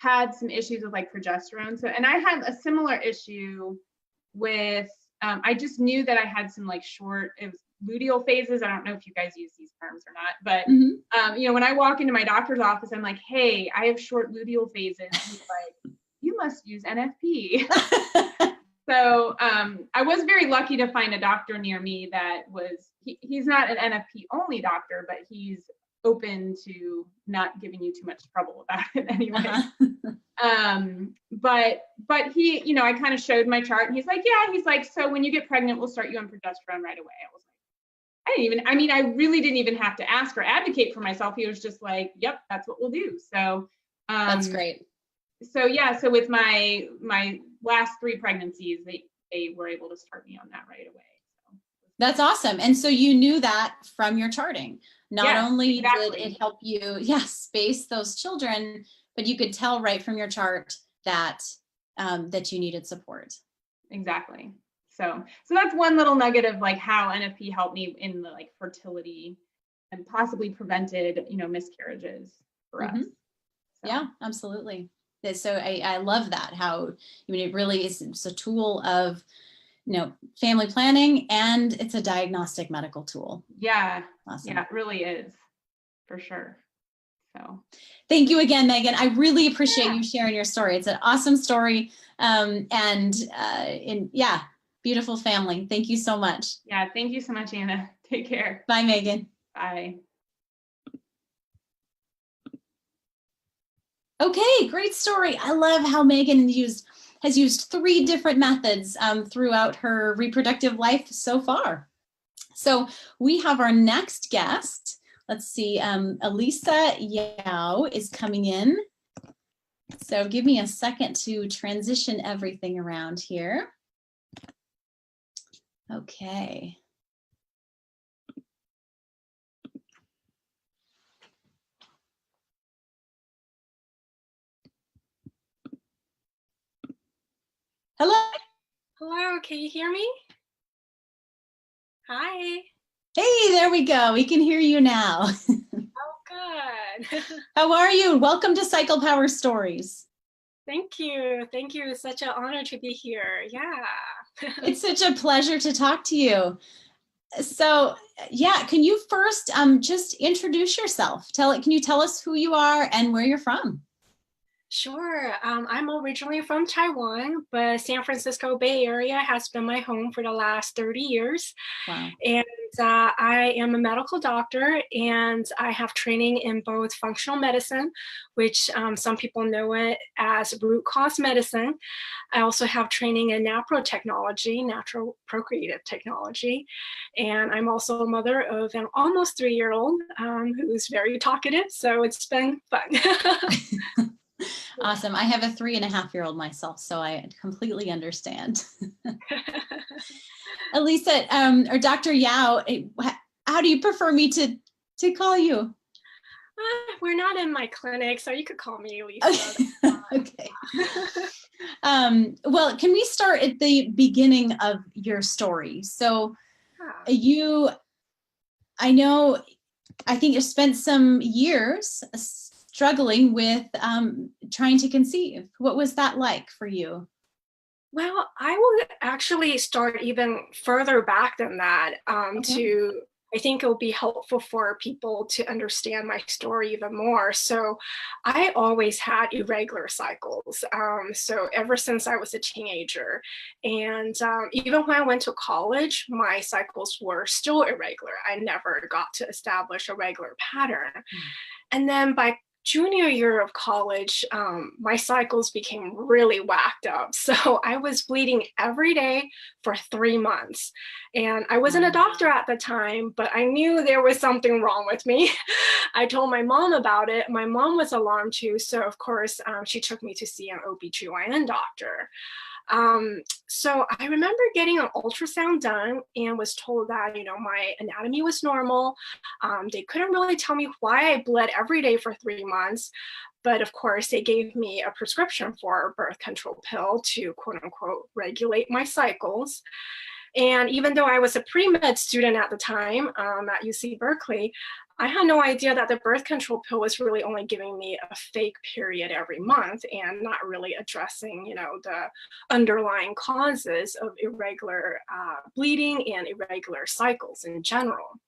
had some issues with like progesterone. So, and I had a similar issue with, I just knew that I had some like short, it was luteal phases. I don't know if you guys use these terms or not, but you know, when I walk into my doctor's office, I'm like, hey, I have short luteal phases. He's like, you must use NFP. So I was very lucky to find a doctor near me that was, he's not an NFP only doctor, but he's open to not giving you too much trouble about it anyway. But he, you know, I kind of showed my chart and he's like, so when you get pregnant, we'll start you on progesterone right away. I was like, I really didn't even have to ask or advocate for myself. He was just like, yep, that's what we'll do. So that's great. So so with my last 3 pregnancies, they were able to start me on that right away. So. That's awesome. And so you knew that from your charting. Not only did it help you, space those children, but you could tell right from your chart that that you needed support. Exactly. So that's one little nugget of like how NFP helped me in the like fertility and possibly prevented, you know, miscarriages for us. Yeah, absolutely. So I love that, how, I mean, it really is, it's a tool of, family planning, and it's a diagnostic medical tool. Yeah, Awesome. yeah, it really is, for sure. So thank you again, Megan. I really appreciate Yeah. you sharing your story. It's an awesome story. Yeah, beautiful family. Thank you so much. Yeah, thank you so much, Anna. Take care. Bye, Megan. Bye. Okay, great story. I love how Megan has used 3 different methods throughout her reproductive life so far. So we have our next guest. Let's see, Elisa Yao is coming in. So give me a second to transition everything around here. Okay. Hello. Hello, can you hear me? Hi. Hey, there we go. We can hear you now. Oh, good. How are you? Welcome to Cycle Power Stories. Thank you. Thank you. It's such an honor to be here. Yeah. It's such a pleasure to talk to you. So, yeah, can you first just introduce yourself? Can you tell us who you are and where you're from? Sure. I'm originally from Taiwan, but San Francisco Bay Area has been my home for the last 30 years. Wow. And I am a medical doctor, and I have training in both functional medicine, which some people know it as root cause medicine. I also have training in NAPRO technology, natural procreative technology. And I'm also a mother of an almost 3-year-old who's very talkative. So it's been fun. Awesome. I have a 3.5-year-old myself, so I completely understand. Elisa, or Dr. Yao, how do you prefer me to call you? We're not in my clinic, so you could call me Lisa. Okay. Well, can we start at the beginning of your story? So I think you spent some years struggling with trying to conceive. What was that like for you? Well, I will actually start even further back than that Okay. I think it will be helpful for people to understand my story even more. So I always had irregular cycles. So ever since I was a teenager, and even when I went to college, my cycles were still irregular. I never got to establish a regular pattern. And then by junior year of college, my cycles became really whacked up. So I was bleeding every day for 3 months. And I wasn't a doctor at the time, but I knew there was something wrong with me. I told my mom about it. My mom was alarmed too. So of course, she took me to see an OBGYN doctor. So I remember getting an ultrasound done and was told that, my anatomy was normal. They couldn't really tell me why I bled every day for 3 months. But of course, they gave me a prescription for a birth control pill to quote unquote regulate my cycles. And even though I was a pre-med student at the time at UC Berkeley, I had no idea that the birth control pill was really only giving me a fake period every month and not really addressing, the underlying causes of irregular bleeding and irregular cycles in general.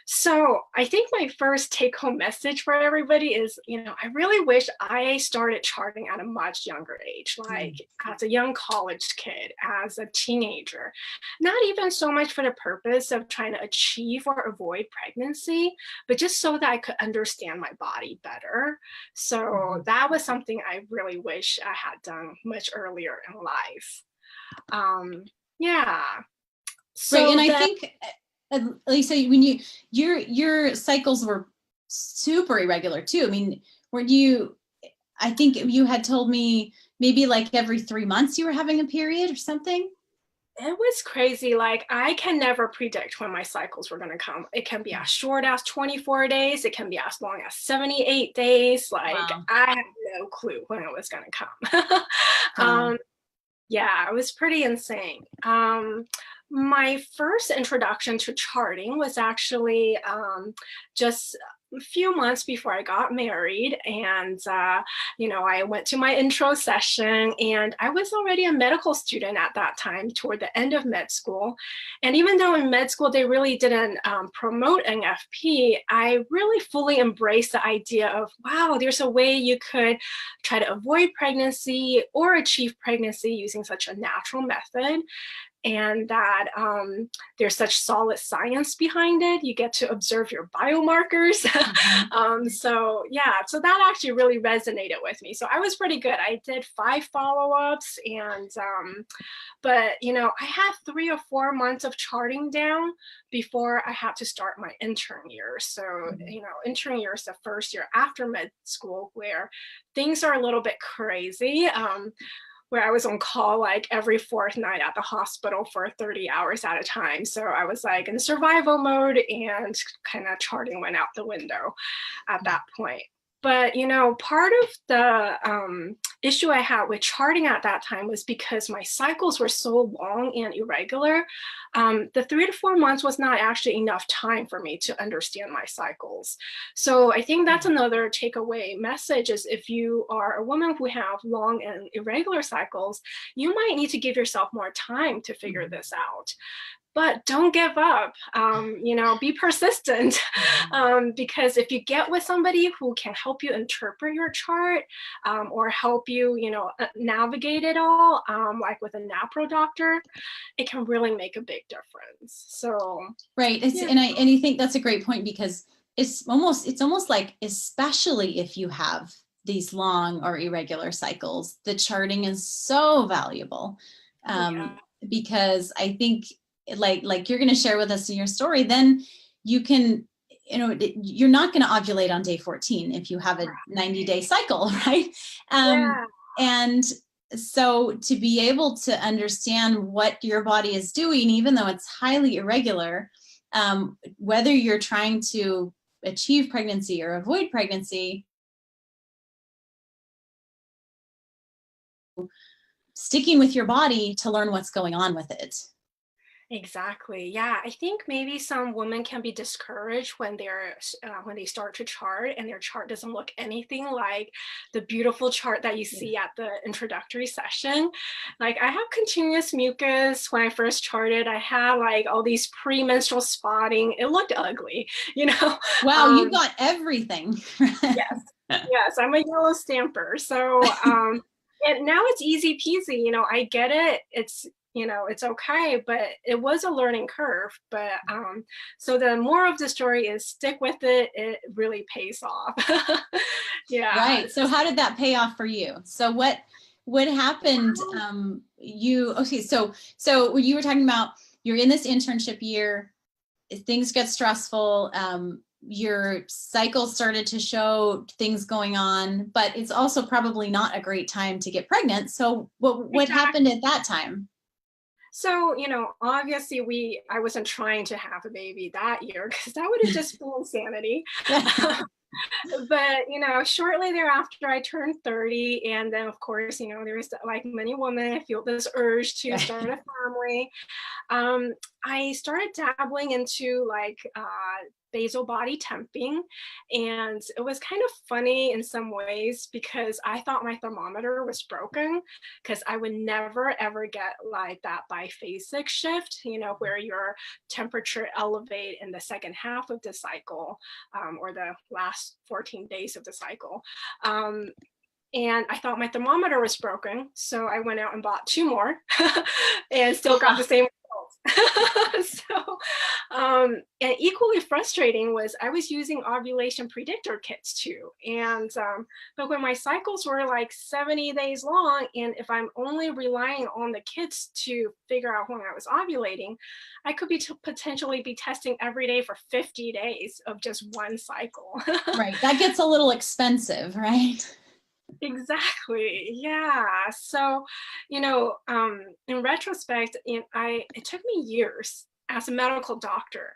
So I think my first take-home message for everybody is, I really wish I started charting at a much younger age, like as a young college kid, as a teenager, not even so much for the purpose of trying to achieve or avoid pregnancy, but just so that I could understand my body better. So that was something I really wish I had done much earlier in life. Yeah. So Right, and I think, Lisa, when your cycles were super irregular too. I mean, I think you had told me maybe like every 3 months you were having a period or something. It was crazy. Like, I can never predict when my cycles were going to come. It can be as short as 24 days. It can be as long as 78 days. Like, Wow. I had no clue when it was going to come. Yeah, it was pretty insane. My first introduction to charting was actually just a few months before I got married, and I went to my intro session, and I was already a medical student at that time, toward the end of med school. And even though in med school they really didn't promote NFP, I really fully embraced the idea of, wow, there's a way you could try to avoid pregnancy or achieve pregnancy using such a natural method, and that there's such solid science behind it. You get to observe your biomarkers. So that actually really resonated with me. So I was pretty good. I did 5 follow-ups, and but I had 3 or 4 months of charting down before I had to start my intern year. So intern year is the first year after med school where things are a little bit crazy. Where I was on call like every 4th night at the hospital for 30 hours at a time. So I was like in survival mode, and kind of charting went out the window at that point. But, part of the issue I had with charting at that time was because my cycles were so long and irregular. The 3 to 4 months was not actually enough time for me to understand my cycles. So I think that's another takeaway message is if you are a woman who have long and irregular cycles, you might need to give yourself more time to figure this out. But don't give up, be persistent, because if you get with somebody who can help you interpret your chart or help you, navigate it all, like with a NAPRO doctor, it can really make a big difference. So right, and I think that's a great point, because it's almost like, especially if you have these long or irregular cycles, the charting is so valuable, because I think like you're going to share with us in your story, then you can, you're not going to ovulate on day 14 if you have a 90-day cycle, right? And so to be able to understand what your body is doing, even though it's highly irregular, whether you're trying to achieve pregnancy or avoid pregnancy, sticking with your body to learn what's going on with it. Exactly. Yeah, I think maybe some women can be discouraged when they start to chart and their chart doesn't look anything like the beautiful chart that you see at the introductory session. Like I have continuous mucus when I first charted. I had like all these premenstrual spotting. It looked ugly, Wow, you got everything. Yes, I'm a yellow stamper. So and now it's easy peasy. I get it. It's okay, but it was a learning curve. But so the moral of the story is stick with it. It really pays off. Right. So how did that pay off for you? So what happened? So you were talking about you're in this internship year, things get stressful. Your cycle started to show things going on, but it's also probably not a great time to get pregnant. So what happened at that time? So, obviously I wasn't trying to have a baby that year because that would have just been insanity. But, shortly thereafter, I turned 30. And then, of course, there was, like many women, I feel this urge to start a family. I started dabbling into like basal body temping. And it was kind of funny in some ways because I thought my thermometer was broken because I would never, ever get like that biphasic shift, where your temperature elevate in the second half of the cycle or the last 14 days of the cycle. And I thought my thermometer was broken. So I went out and bought 2 more and still got the same results. So, and equally frustrating was I was using ovulation predictor kits too. And, but when my cycles were like 70 days long, and if I'm only relying on the kits to figure out when I was ovulating, I could be potentially be testing every day for 50 days of just one cycle. Right. That gets a little expensive, right? Exactly. Yeah. So, in retrospect, it took me years as a medical doctor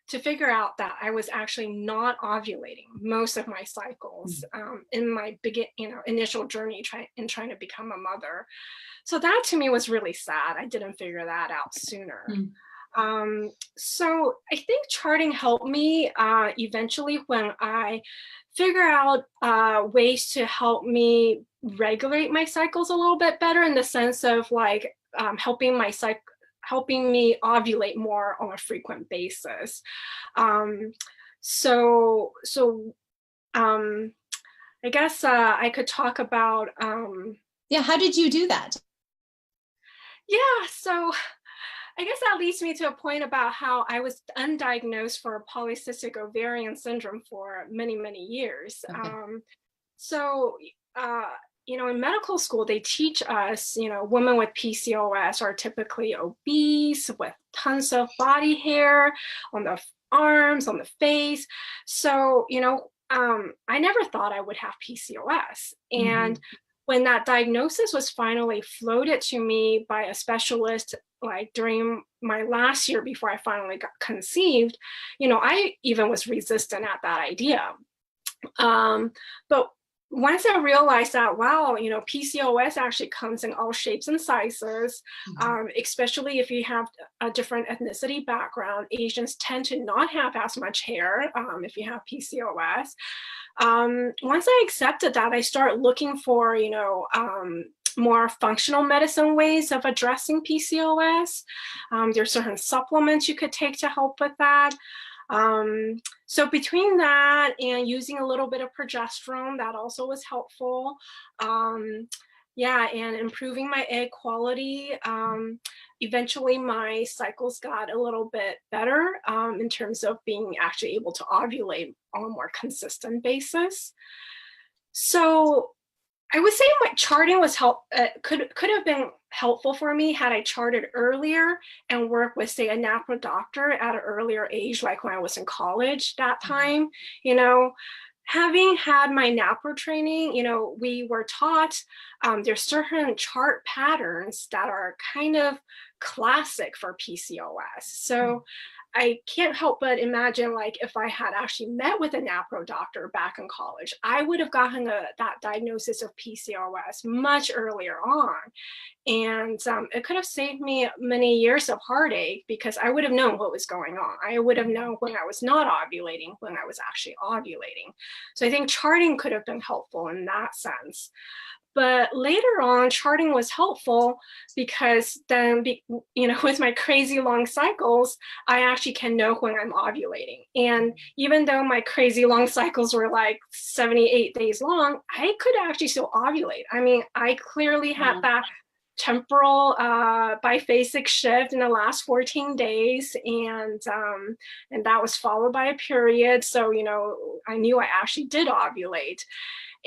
to figure out that I was actually not ovulating most of my cycles in my initial journey trying to become a mother. So that to me was really sad. I didn't figure that out sooner. So I think charting helped me eventually when I figure out ways to help me regulate my cycles a little bit better, in the sense of like helping me ovulate more on a frequent basis. Um, so I guess I could talk about Yeah, how did you do that? yeah, so I guess that leads me to a point about how I was undiagnosed for polycystic ovarian syndrome for many, many years. Okay. So, in medical school, they teach us, women with PCOS are typically obese with tons of body hair on the arms, on the face. So, I never thought I would have PCOS. And when that diagnosis was finally floated to me by a specialist, like during my last year before I finally got conceived, I even was resistant at that idea. But once I realized that, wow, PCOS actually comes in all shapes and sizes, especially if you have a different ethnicity background. Asians tend to not have as much hair if you have PCOS. Once I accepted that, I started looking for, more functional medicine ways of addressing PCOS. There's certain supplements you could take to help with that. So between that and using a little bit of progesterone, that also was helpful. Yeah, and improving my egg quality. Eventually my cycles got a little bit better in terms of being actually able to ovulate on a more consistent basis. So I would say my charting was could have been helpful for me had I charted earlier and worked with, say, a NAPRO doctor at an earlier age, like when I was in college that time. Having had my NAPRO training, we were taught there's certain chart patterns that are kind of classic for PCOS. So I can't help but imagine, like, if I had actually met with a NAPRO doctor back in college, I would have gotten that diagnosis of PCOS much earlier on. And it could have saved me many years of heartache, because I would have known what was going on. I would have known when I was not ovulating, when I was actually ovulating. So I think charting could have been helpful in that sense. But later on, charting was helpful because then, with my crazy long cycles, I actually can know when I'm ovulating. And even though my crazy long cycles were like 78 days long, I could actually still ovulate. I mean, I clearly had that temporal biphasic shift in the last 14 days, and that was followed by a period. So, I knew I actually did ovulate.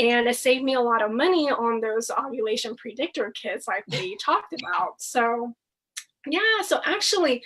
And it saved me a lot of money on those ovulation predictor kits like we talked about. So yeah, so actually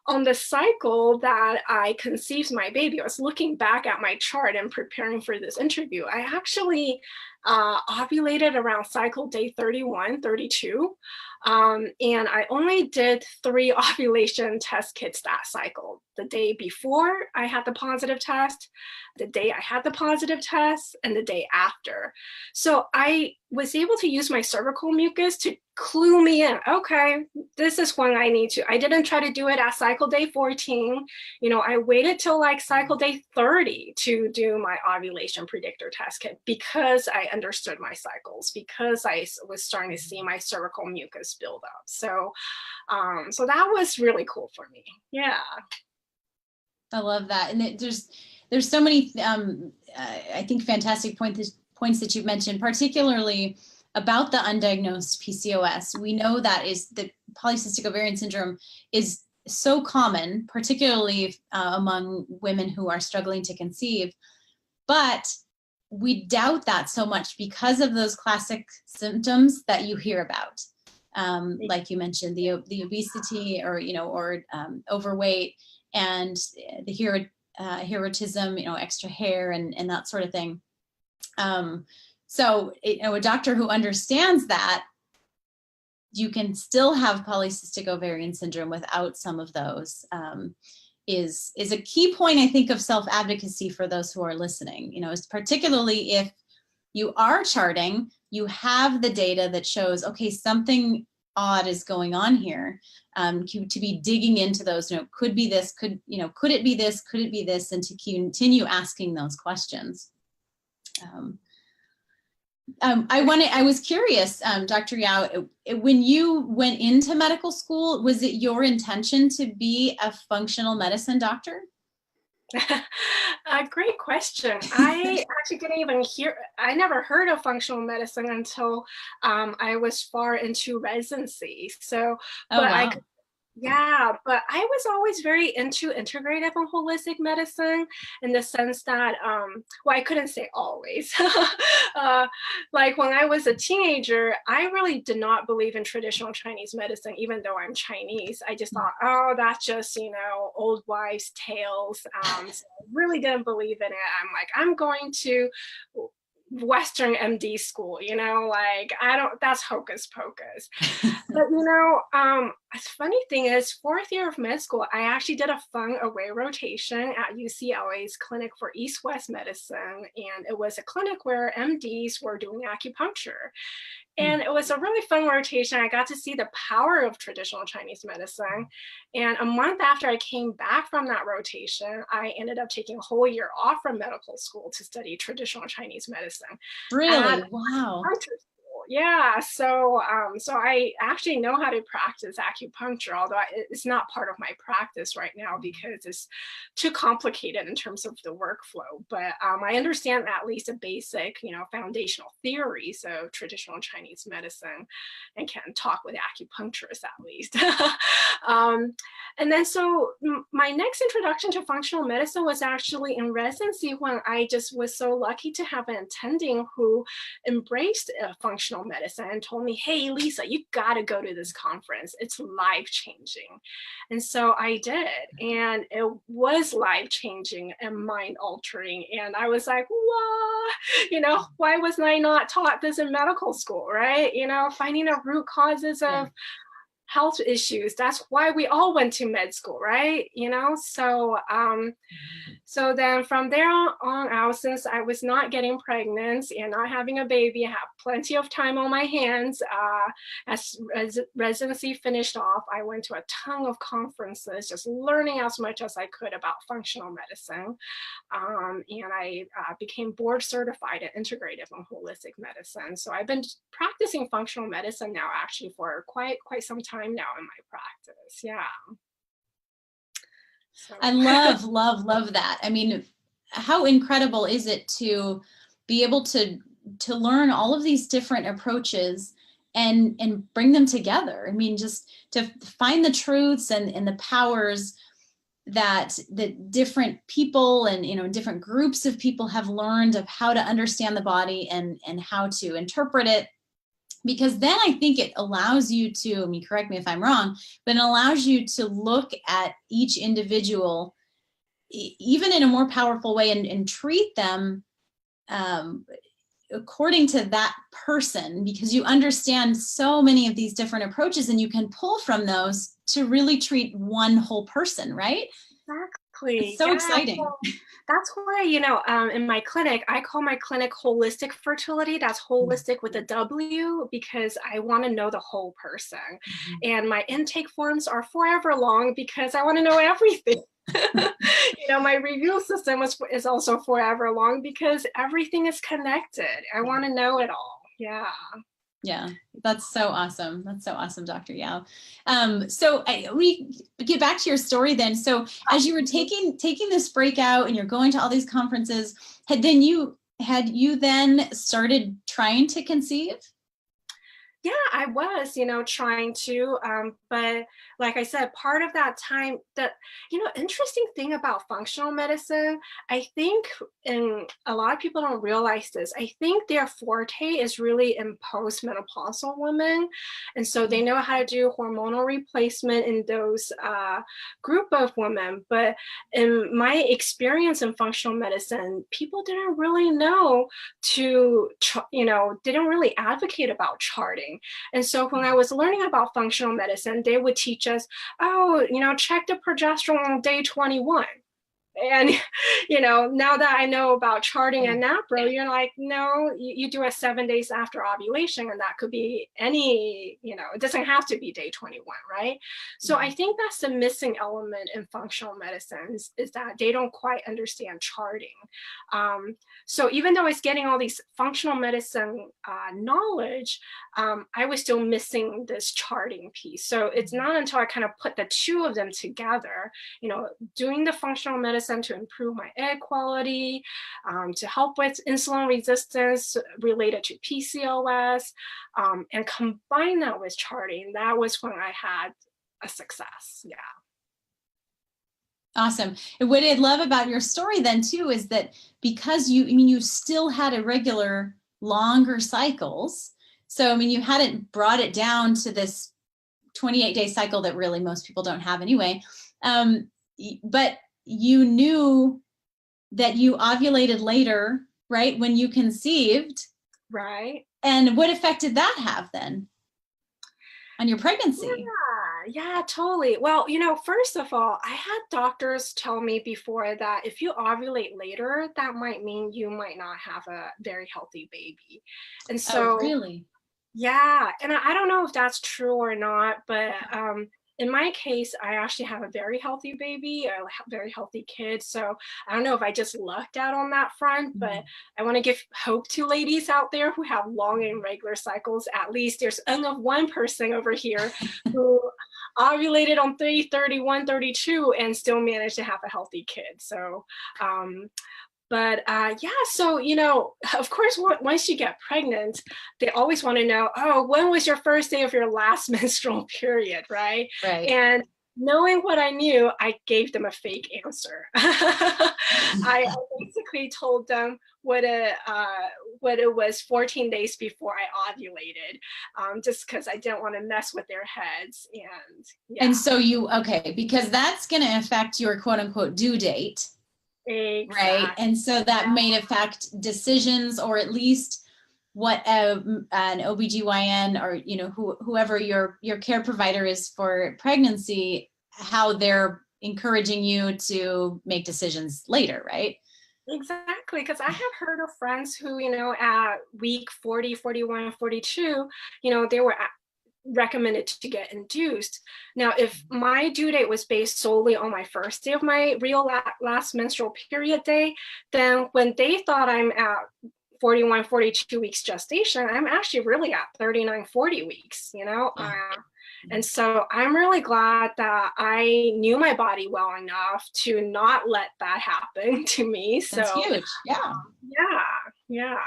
on the cycle that I conceived my baby, I was looking back at my chart and preparing for this interview. I actually ovulated around cycle day 31, 32. And I only did 3 ovulation test kits that cycle. The day before I had the positive test, the day I had the positive test, and the day after. So I was able to use my cervical mucus to clue me in. Okay, this is when I need to. I didn't try to do it at cycle day 14. I waited till like cycle day 30 to do my ovulation predictor test kit, because I understood my cycles, because I was starting to see my cervical mucus build up. So, so that was really cool for me. Yeah. I love that. And there's so many, I think, fantastic points that you've mentioned, particularly about the undiagnosed PCOS. We know that polycystic ovarian syndrome is so common, particularly among women who are struggling to conceive, but we doubt that so much because of those classic symptoms that you hear about. Like you mentioned, the obesity or overweight, and the hirsutism, extra hair and that sort of thing. So a doctor who understands that you can still have polycystic ovarian syndrome without some of those is a key point, I think, of self-advocacy for those who are listening. Particularly if you are charting, you have the data that shows, okay, something odd is going on here, to be digging into those, could be this, could it be this, could it be this, and to continue asking those questions. I was curious, Dr. Yao, when you went into medical school, was it your intention to be a functional medicine doctor? Great question. I actually didn't even I never heard of functional medicine until I was far into residency. So, Oh, wow. But I was always very into integrative and holistic medicine in the sense that, I couldn't say always. Like when I was a teenager, I really did not believe in traditional Chinese medicine, even though I'm Chinese. I just thought, oh, that's just, old wives' tales. So I really didn't believe in it. I'm like, I'm going to Western MD school, that's hocus pocus. But the funny thing is, fourth year of med school, I actually did a feng away rotation at UCLA's Clinic for East-West Medicine, and it was a clinic where MDs were doing acupuncture. And it was a really fun rotation. I got to see the power of traditional Chinese medicine. And a month after I came back from that rotation, I ended up taking a whole year off from medical school to study traditional Chinese medicine. Really? Wow. Yeah, so I actually know how to practice acupuncture, although it's not part of my practice right now because it's too complicated in terms of the workflow. But I understand at least a basic, foundational theories of traditional Chinese medicine, and can talk with acupuncturists at least. And then so my next introduction to functional medicine was actually in residency, when I just was so lucky to have an attending who embraced functional medicine and told me, hey, Lisa, you got to go to this conference. It's life-changing. And so I did. And it was life-changing and mind-altering. And I was like, what? Why was I not taught this in medical school, right? Finding the root causes of health issues. That's why we all went to med school, right? So then from there on out, since I was not getting pregnant and not having a baby, I had plenty of time on my hands. As residency finished off, I went to a ton of conferences, just learning as much as I could about functional medicine. And I became board certified in integrative and holistic medicine. So I've been practicing functional medicine now actually for quite some time now in my practice. Yeah. So. I love that. I mean, how incredible is it to be able to learn all of these different approaches and bring them together? I mean, just to find the truths and the powers that the different people and different groups of people have learned of how to understand the body and how to interpret it. Because then I think it allows you to, I mean, correct me if I'm wrong, but it allows you to look at each individual even in a more powerful way and treat them according to that person, because you understand so many of these different approaches and you can pull from those to really treat one whole person, right? Exactly. It's so exciting. Well, that's why, in my clinic, I call my clinic Holistic Fertility. That's holistic with a W, because I want to know the whole person. And my intake forms are forever long because I want to know everything. My review system is also forever long because everything is connected. I want to know it all. Yeah. Yeah, that's so awesome. That's so awesome, Dr. Yao. So we get back to your story then. So as you were taking this breakout and you're going to all these conferences, had you then started trying to conceive? Yeah, I was, trying to, but like I said, part of that time, interesting thing about functional medicine, I think, and a lot of people don't realize this, I think their forte is really in postmenopausal women. And so they know how to do hormonal replacement in those group of women. But in my experience in functional medicine, people didn't really know didn't really advocate about charting. And so when I was learning about functional medicine, they would teach us, check the progesterone on day 21. And, now that I know about charting and NAPRO, you're like, no, you do it 7 days after ovulation, and that could be any, it doesn't have to be day 21, right? So I think that's the missing element in functional medicines, is that they don't quite understand charting. So even though it's getting all these functional medicine knowledge, I was still missing this charting piece. So it's not until I kind of put the two of them together, doing the functional medicine to improve my egg quality, to help with insulin resistance related to PCOS, and combine that with charting, that was when I had a success. Yeah. Awesome. And what I love about your story then too is that because you still had irregular, longer cycles. So, you hadn't brought it down to this 28-day cycle that really most people don't have anyway. But you knew that you ovulated later, right? When you conceived. Right. And what effect did that have then on your pregnancy? Yeah, totally. Well, first of all, I had doctors tell me before that if you ovulate later, that might mean you might not have a very healthy baby. And so, oh, really? Yeah. And I don't know if that's true or not, but in my case, I actually have a very healthy baby, a very healthy kid. So I don't know if I just lucked out on that front, but I want to give hope to ladies out there who have long and regular cycles. At least there's only one person over here who ovulated on 30, 31, 32 and still managed to have a healthy kid. So, so, of course, once you get pregnant, they always want to know, oh, when was your first day of your last menstrual period, right? Right. And knowing what I knew, I gave them a fake answer. I basically told them what it was 14 days before I ovulated, just because I didn't want to mess with their heads. And so because that's going to affect your quote unquote due date. Exactly. Right. And so that may affect decisions, or at least what an OBGYN or, whoever your care provider is for pregnancy, how they're encouraging you to make decisions later, right? Exactly. Because I have heard of friends who, at week 40, 41, 42, they were recommended to get induced. Now, if my due date was based solely on my first day of my real last menstrual period day, then when they thought I'm at 41, 42 weeks gestation, I'm actually really at 39, 40 weeks, and so I'm really glad that I knew my body well enough to not let that happen to me. That's so huge. Yeah. Yeah.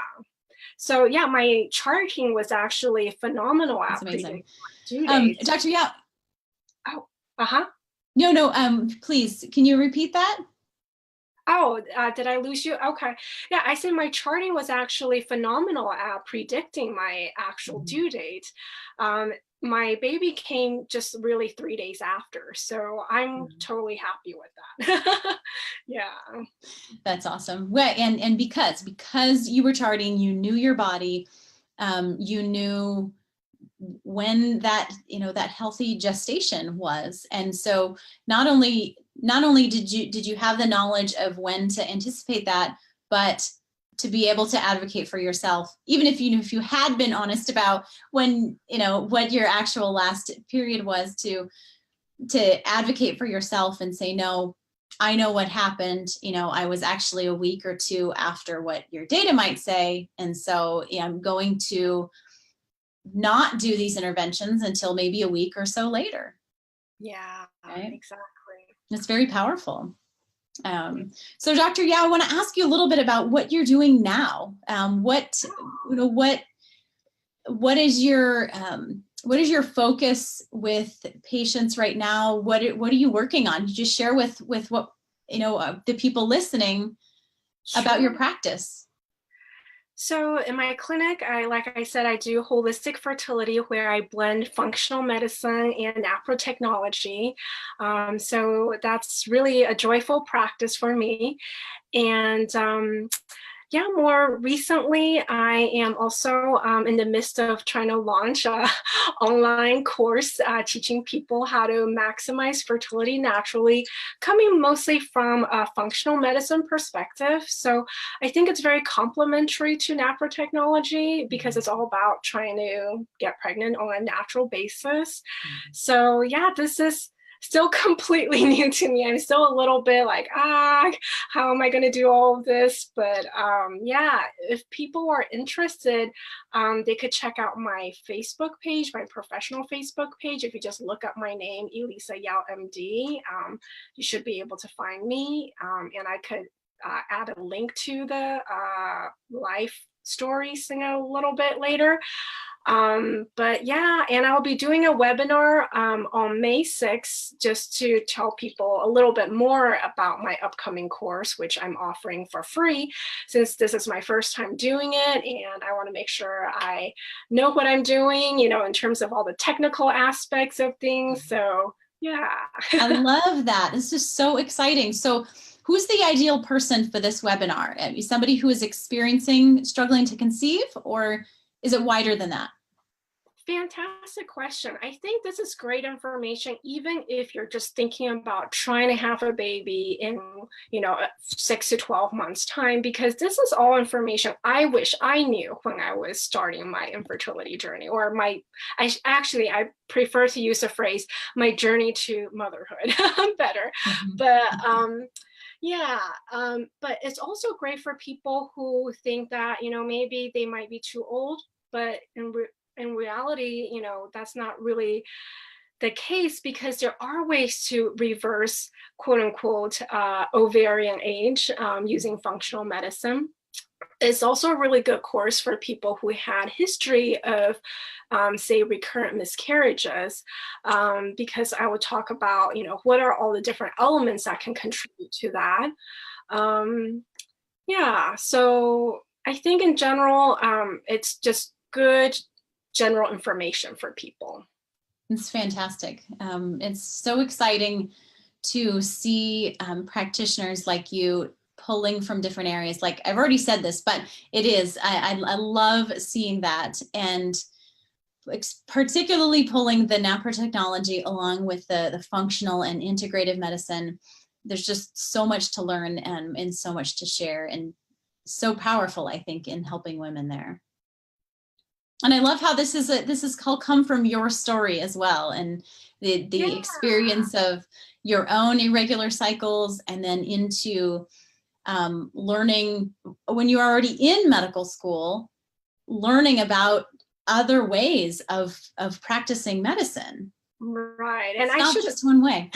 So yeah, my charting was actually phenomenal. That's amazing. Dr. Yao. Oh, No, please, can you repeat that? Oh, did I lose you? Okay. Yeah, I said my charting was actually phenomenal at predicting my actual due date. My baby came just really 3 days after. So I'm totally happy with that. Yeah. That's awesome. Well, and because you were charting, you knew your body, you knew when that healthy gestation was. And so not only did you have the knowledge of when to anticipate that, but to be able to advocate for yourself, even if you had been honest about when, what your actual last period was, to advocate for yourself and say, no, I know what happened. I was actually a week or two after what your data might say. And so I'm going to not do these interventions until maybe a week or so later. Yeah, right? Exactly. It's very powerful. So Dr. Yao, I want to ask you a little bit about what you're doing now. What is your focus with patients right now? What are you working on? You just share with what, the people listening about your practice. So in my clinic, like I said, I do holistic fertility, where I blend functional medicine and NAPRO technology. So that's really a joyful practice for me. And Yeah, more recently, I am also in the midst of trying to launch a online course teaching people how to maximize fertility naturally, coming mostly from a functional medicine perspective. So I think it's very complementary to naprotechnology because it's all about trying to get pregnant on a natural basis. So yeah, this is still completely new to me. I'm still a little bit like, how am I going to do all of this? But yeah, if people are interested, they could check out my Facebook page, my professional Facebook page. If you just look up my name, Elisa Yao MD, you should be able to find me. And I could add a link to the life stories thing a little bit later. But yeah, and I'll be doing a webinar on May 6th just to tell people a little bit more about my upcoming course, which I'm offering for free since this is my first time doing it. And I want to make sure I know what I'm doing, you know, in terms of all the technical aspects of things. So yeah. I love that. This is so exciting. So who's the ideal person for this webinar? Somebody who is struggling to conceive, or is it wider than that? Fantastic question. I think this is great information, even if you're just thinking about trying to have a baby in, 6 to 12 months time, because this is all information I wish I knew when I was starting my infertility journey, or I prefer to use the phrase, my journey to motherhood better. Mm-hmm. But but it's also great for people who think that, maybe they might be too old, but in reality, that's not really the case, because there are ways to reverse, quote unquote, ovarian age using functional medicine. It's also a really good course for people who had history of, say, recurrent miscarriages, because I would talk about, what are all the different elements that can contribute to that. So I think in general, it's just good general information for people. It's fantastic. It's so exciting to see practitioners like you pulling from different areas. Like I've already said this, but it is, I love seeing that. And particularly pulling the naprotechnology along with the functional and integrative medicine. There's just so much to learn and so much to share, and so powerful, I think, in helping women there. And I love how this is come from your story as well, and the experience of your own irregular cycles, and then into learning when you're already in medical school, learning about other ways of practicing medicine. Right, and it's not just one way.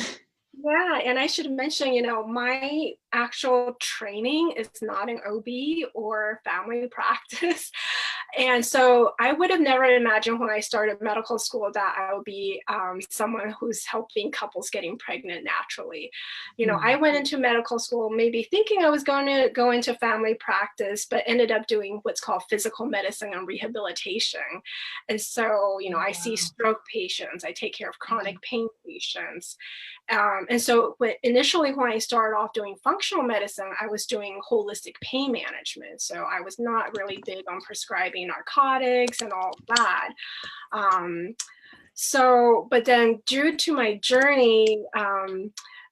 Yeah, and I should mention, my actual training is not in OB or family practice. And so I would have never imagined when I started medical school that I would be someone who's helping couples getting pregnant naturally. I went into medical school maybe thinking I was going to go into family practice, but ended up doing what's called physical medicine and rehabilitation. And so, I see stroke patients, I take care of chronic pain patients. And so initially when I started off doing functional medicine, I was doing holistic pain management. So I was not really big on prescribing narcotics and all that. But then due to my journey,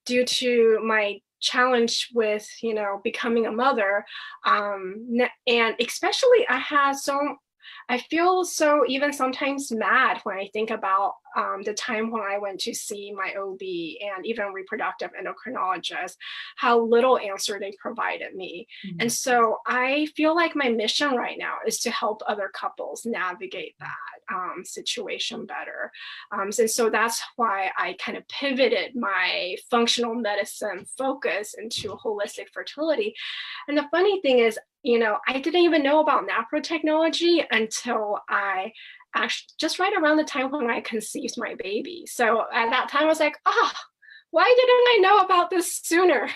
due to my challenge with, becoming a mother, and especially I feel so even sometimes mad when I think about the time when I went to see my OB and even reproductive endocrinologist, how little answer they provided me. Mm-hmm. And so I feel like my mission right now is to help other couples navigate that situation better. And so that's why I kind of pivoted my functional medicine focus into holistic fertility. And the funny thing is, I didn't even know about naprotechnology until I actually just right around the time when I conceived my baby. So at that time I was like, why didn't I know about this sooner?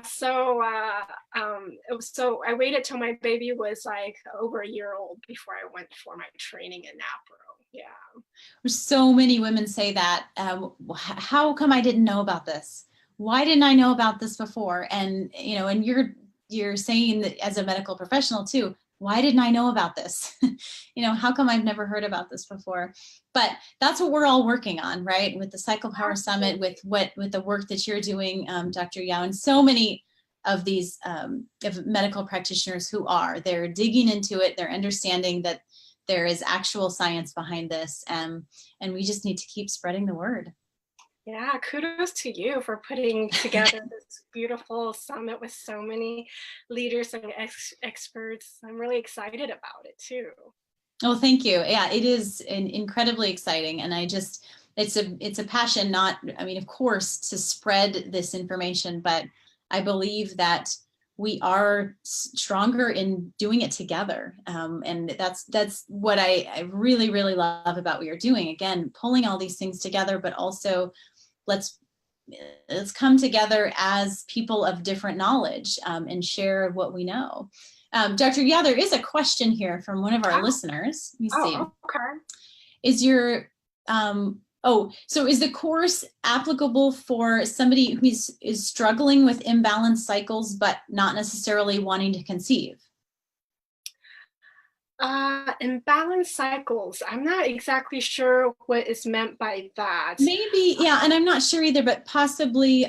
So I waited till my baby was like over a year old before I went for my training in NAPRO. Yeah. So many women say that. How come I didn't know about this? why didn't I know about this before? And, you know, and you're saying that as a medical professional too, why didn't I know about this? You know, how come I've never heard about this before? But that's what we're all working on, right? With the Cycle Power Summit, with the work that you're doing, Dr. Yao, and so many of these of medical practitioners they're digging into it, they're understanding that there is actual science behind this, and we just need to keep spreading the word. Yeah, kudos to you for putting together this beautiful summit with so many leaders and experts. I'm really excited about it too. Oh, thank you. Yeah, it is incredibly exciting. And it's a passion, of course, to spread this information, but I believe that we are stronger in doing it together. And that's what I really, really love about what you're doing. Again, pulling all these things together, but also let's come together as people of different knowledge and share what we know. Dr. Yao, there is a question here from one of our listeners. Let me see. Okay. Is your, so is the course applicable for somebody who is struggling with imbalanced cycles, but not necessarily wanting to conceive? Imbalanced cycles. I'm not exactly sure what is meant by that. Maybe, yeah, and I'm not sure either, but possibly,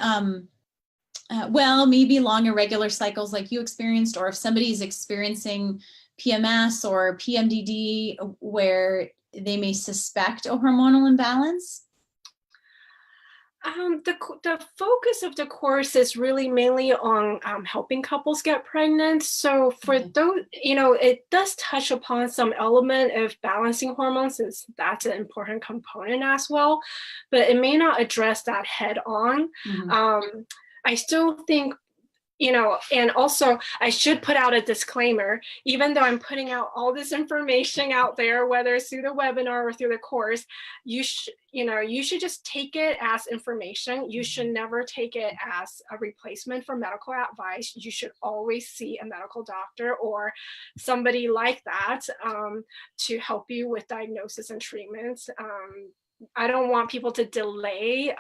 maybe long irregular cycles like you experienced, or if somebody's experiencing PMS or PMDD where they may suspect a hormonal imbalance. The focus of the course is really mainly on helping couples get pregnant. So for those, it does touch upon some element of balancing hormones, since that's an important component as well, but it may not address that head on. Mm-hmm. I still think, and also I should put out a disclaimer, even though I'm putting out all this information out there, whether it's through the webinar or through the course, you should just take it as information. You should never take it as a replacement for medical advice. You should always see a medical doctor or somebody like that to help you with diagnosis and treatments. I don't want people to delay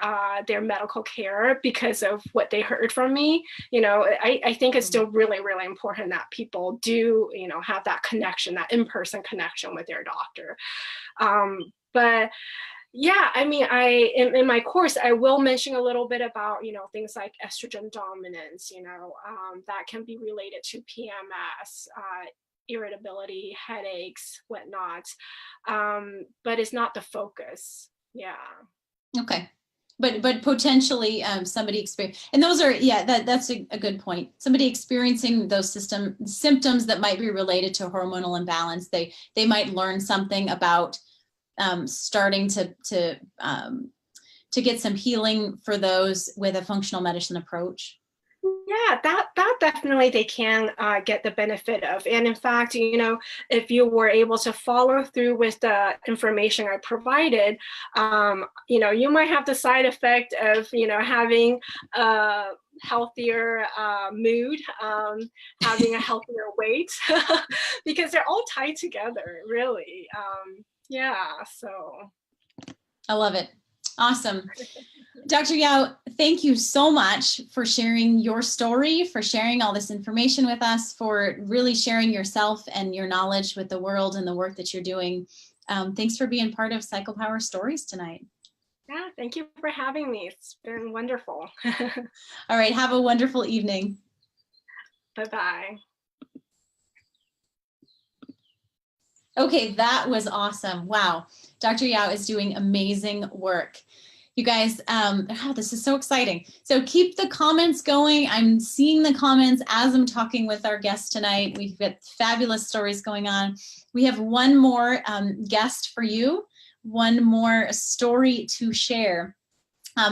their medical care because of what they heard from me. I think it's still really, really important that people do, have that connection, that in-person connection with their doctor. But yeah, in my course, I will mention a little bit about, things like estrogen dominance, that can be related to PMS, irritability, headaches, whatnot, but it's not the focus. Yeah. Okay, but potentially somebody experience, and those are that's a good point. Somebody experiencing those symptoms that might be related to hormonal imbalance, they might learn something about starting to get some healing for those with a functional medicine approach. Yeah, that definitely they can get the benefit of. And in fact, if you were able to follow through with the information I provided, you might have the side effect of, having a healthier mood, having a healthier weight, because they're all tied together, really. So. I love it. Awesome. Dr. Yao, thank you so much for sharing your story, for sharing all this information with us, for really sharing yourself and your knowledge with the world and the work that you're doing. Thanks for being part of Cycle Power Stories tonight. Yeah, thank you for having me. It's been wonderful. All right, have a wonderful evening. Bye-bye. Okay, that was awesome. Wow. Dr. Yao is doing amazing work. You guys, this is so exciting. So keep the comments going. I'm seeing the comments as I'm talking with our guest tonight. We've got fabulous stories going on. We have one more guest for you, one more story to share.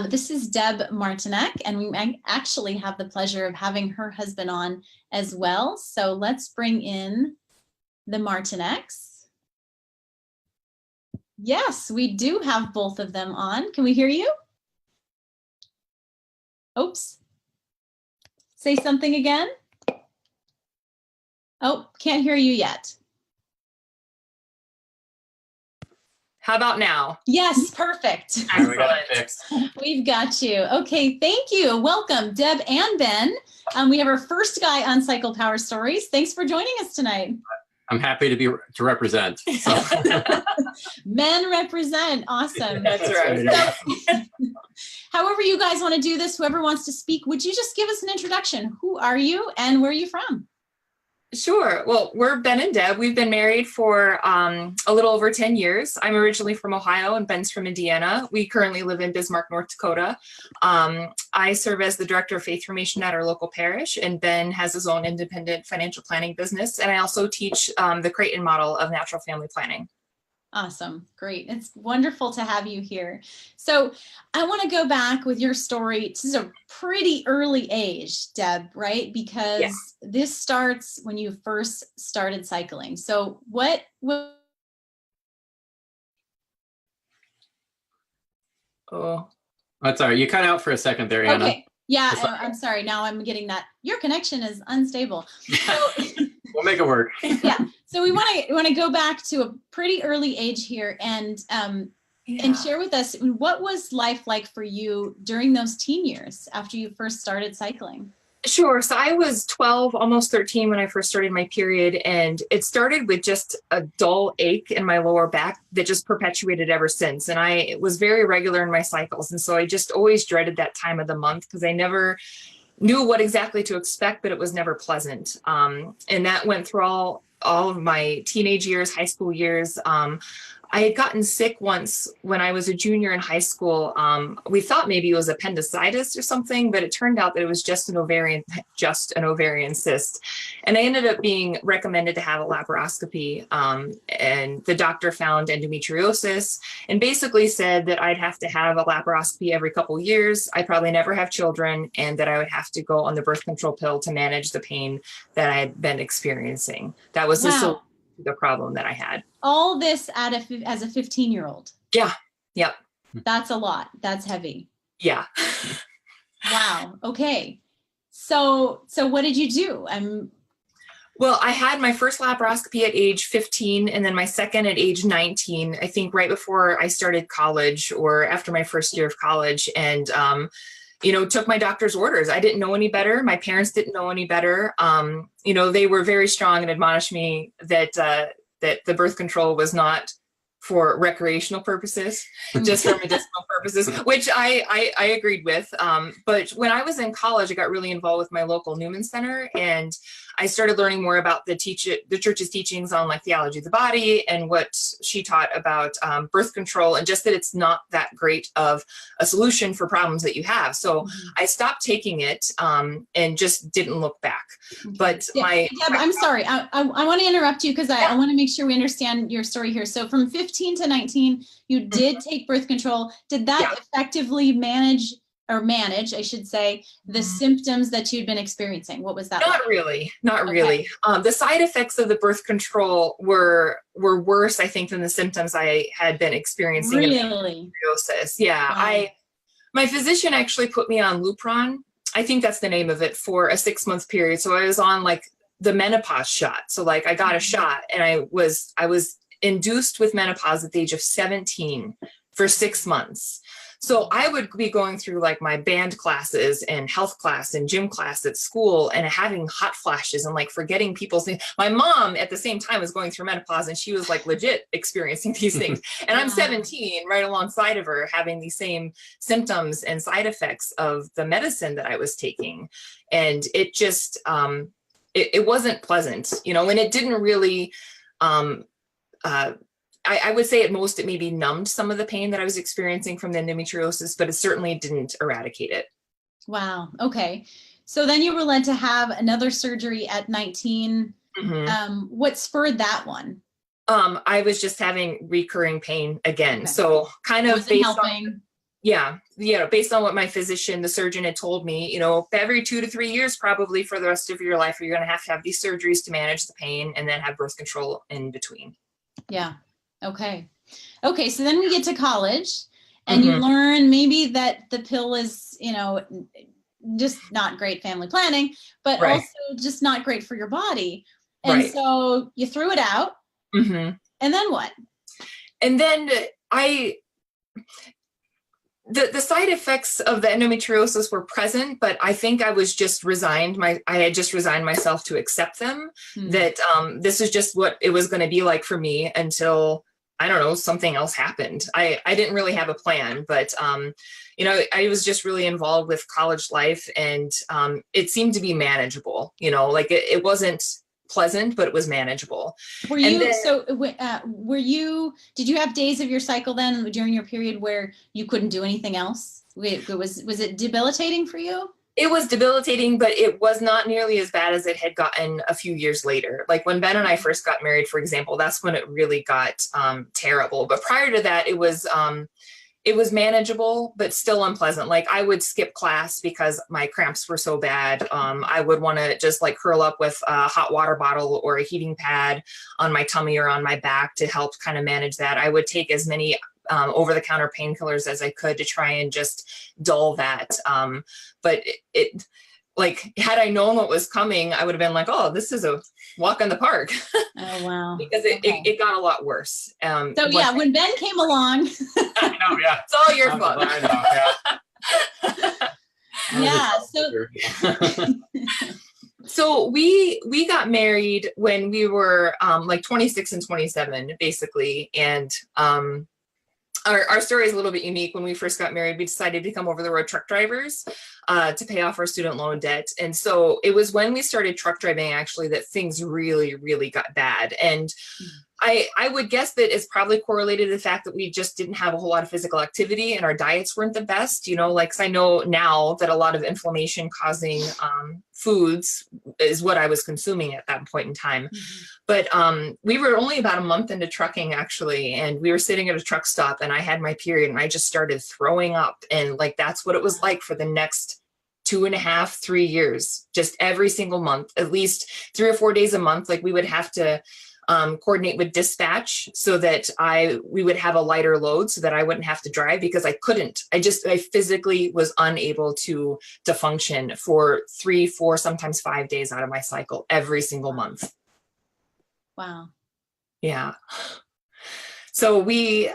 This is Deb Martinek, and we might actually have the pleasure of having her husband on as well. So let's bring in the Martineks. Yes, we do have both of them on. Can we hear you? Oops. Say something again. Oh, can't hear you yet. How about now? Yes, perfect. We got it Excellent. fixed. We've got you. Okay, thank you. Welcome, Deb and Ben. We have our first guy on Cycle Power Stories. Thanks for joining us tonight. I'm happy to represent. So. Men represent. Awesome. That's right. So, however you guys want to do this, whoever wants to speak, would you just give us an introduction? Who are you and where are you from? Sure. Well, we're Ben and Deb. We've been married for a little over 10 years. I'm originally from Ohio and Ben's from Indiana. We currently live in Bismarck, North Dakota. I serve as the director of faith formation at our local parish, and Ben has his own independent financial planning business. And I also teach the Creighton model of natural family planning. Awesome. Great. It's wonderful to have you here. So I want to go back with your story. This is a pretty early age, Deb, right? Because this starts when you first started cycling. So what Oh, That's all right. You cut out for a second there, Anna. okay. Yeah, It's fine. I'm sorry. Now I'm getting that. Your connection is unstable. So, We'll make it work. so we want to go back to a pretty early age here and share with us what was life like for you during those teen years after you first started cycling? Sure. So I was 12, almost 13 when I first started my period, and it started with just a dull ache in my lower back that just perpetuated ever since. And I was very regular in my cycles. And so I just always dreaded that time of the month because I never knew what exactly to expect, but it was never pleasant. And that went through all of my teenage years, high school years. I had gotten sick once when I was a junior in high school. We thought maybe it was appendicitis or something, but it turned out that it was just an ovarian cyst. And I ended up being recommended to have a laparoscopy. And the doctor found endometriosis and basically said that I'd have to have a laparoscopy every couple years. I'd probably never have children, and that I would have to go on the birth control pill to manage the pain that I had been experiencing. That was the problem that I had. All this as a 15-year-old. Yeah. Yep. That's a lot. That's heavy. Yeah. Wow. Okay. So what did you do? Well, I had my first laparoscopy at age 15 and then my second at age 19, I think right before I started college or after my first year of college. And, took my doctor's orders. I didn't know any better. My parents didn't know any better. They were very strong and admonished me that the birth control was not for recreational purposes, just for medicinal purposes, which I agreed with. But when I was in college, I got really involved with my local Newman Center, and I started learning more about the church's teachings on like theology of the body and what she taught about birth control, and just that it's not that great of a solution for problems that you have. So I stopped taking it and just didn't look back. But Deb, I'm sorry. I want to interrupt you because I want to make sure we understand your story here. So from 15 to 19, you did take birth control. Did that effectively manage, I should say, the symptoms that you'd been experiencing? What was that? Not really. The side effects of the birth control were worse, I think, than the symptoms I had been experiencing. Really? In endometriosis. Yeah. Wow. My physician actually put me on Lupron. I think that's the name of it, for a 6-month period. So I was on like the menopause shot. So like I got a shot, and I was induced with menopause at the age of 17 for 6 months. So I would be going through like my band classes and health class and gym class at school and having hot flashes and like forgetting people's names. My mom at the same time was going through menopause, and she was like legit experiencing these things. And I'm 17 right alongside of her, having these same symptoms and side effects of the medicine that I was taking. And it just, it wasn't pleasant, and it didn't really, I would say at most it maybe numbed some of the pain that I was experiencing from the endometriosis, but it certainly didn't eradicate it. Wow. Okay. So then you were led to have another surgery at 19. What spurred that one? I was just having recurring pain again. Okay. So kind of Wasn't based helping. based on what my physician, the surgeon, had told me, every 2 to 3 years, probably for the rest of your life, you're going to have these surgeries to manage the pain and then have birth control in between. Yeah. Okay. So then we get to college and you learn maybe that the pill is, just not great family planning, but also just not great for your body. And so you threw it out. And then what? And then the side effects of the endometriosis were present, but I think I was just I had just resigned myself to accept them, that this is just what it was going to be like for me until, I don't know, something else happened. I didn't really have a plan, but, I was just really involved with college life, and it seemed to be manageable, like it wasn't pleasant, but it was manageable. Were you, did you have days of your cycle then during your period where you couldn't do anything else? Was it debilitating for you? It was debilitating, but it was not nearly as bad as it had gotten a few years later. Like when Ben and I first got married, for example, that's when it really got terrible. But prior to that, it was manageable, but still unpleasant. Like I would skip class because my cramps were so bad. I would want to just like curl up with a hot water bottle or a heating pad on my tummy or on my back to help kind of manage that. I would take as many over-the-counter painkillers as I could to try and just dull that. But it like, had I known what was coming, I would have been like, oh, this is a walk in the park. Oh, wow. Because it got a lot worse. When Ben came along. I know, yeah. It's all your fault. I know, yeah. So we got married when we were like 26 and 27, basically. And our story is a little bit unique. When we first got married, we decided to become over-the-road truck drivers to pay off our student loan debt. And so it was when we started truck driving, actually, that things really, really got bad. And I would guess that it's probably correlated to the fact that we just didn't have a whole lot of physical activity and our diets weren't the best, like, 'cause I know now that a lot of inflammation causing foods is what I was consuming at that point in time. But we were only about a month into trucking, actually, and we were sitting at a truck stop and I had my period and I just started throwing up. And like, that's what it was like for the next 2.5, 3 years, just every single month, at least 3 or 4 days a month. Like we would have to coordinate with dispatch so that we would have a lighter load so that I wouldn't have to drive, because I couldn't. I physically was unable to function for 3, 4, sometimes 5 days out of my cycle every single month. Wow. Yeah. So we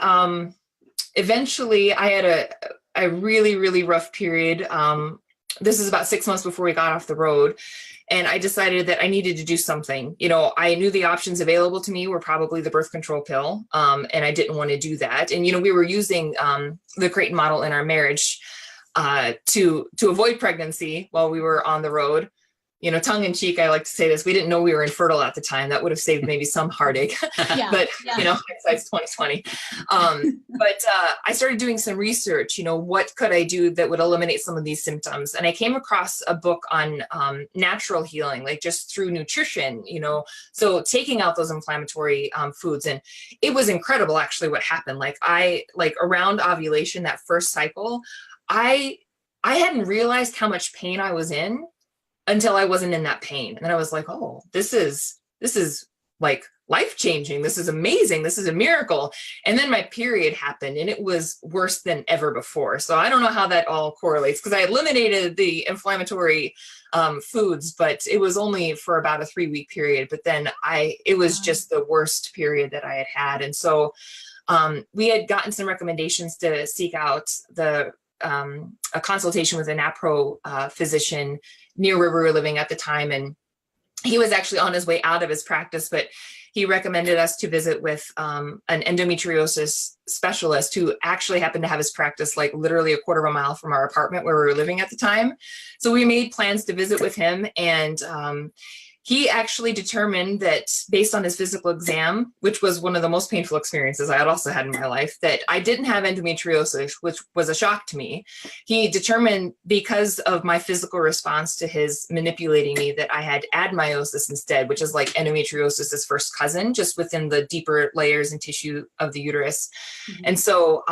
eventually, I had a really, really rough period. This is about 6 months before we got off the road. And I decided that I needed to do something. I knew the options available to me were probably the birth control pill. And I didn't want to do that. And, we were using the Creighton model in our marriage to avoid pregnancy while we were on the road. Tongue in cheek, I like to say this, we didn't know we were infertile at the time. That would have saved maybe some heartache, but hindsight's 2020. But I started doing some research, what could I do that would eliminate some of these symptoms? And I came across a book on natural healing, like just through nutrition, so taking out those inflammatory foods. And it was incredible, actually, what happened. Like around ovulation, that first cycle, I hadn't realized how much pain I was in until I wasn't in that pain. And then I was like, oh, this is like life-changing. This is amazing. This is a miracle. And then my period happened and it was worse than ever before. So I don't know how that all correlates, because I eliminated the inflammatory foods, but it was only for about a 3-week period. But then it was just the worst period that I had had. And so we had gotten some recommendations to seek out a consultation with a NAPRO physician near where we were living at the time. And he was actually on his way out of his practice, but he recommended us to visit with an endometriosis specialist who actually happened to have his practice like literally a quarter of a mile from our apartment where we were living at the time. So we made plans to visit with him, and he actually determined that based on his physical exam, which was one of the most painful experiences I had also had in my life, that I didn't have endometriosis, which was a shock to me. He determined, because of my physical response to his manipulating me, that I had adenomyosis instead, which is like endometriosis's first cousin, just within the deeper layers and tissue of the uterus. And so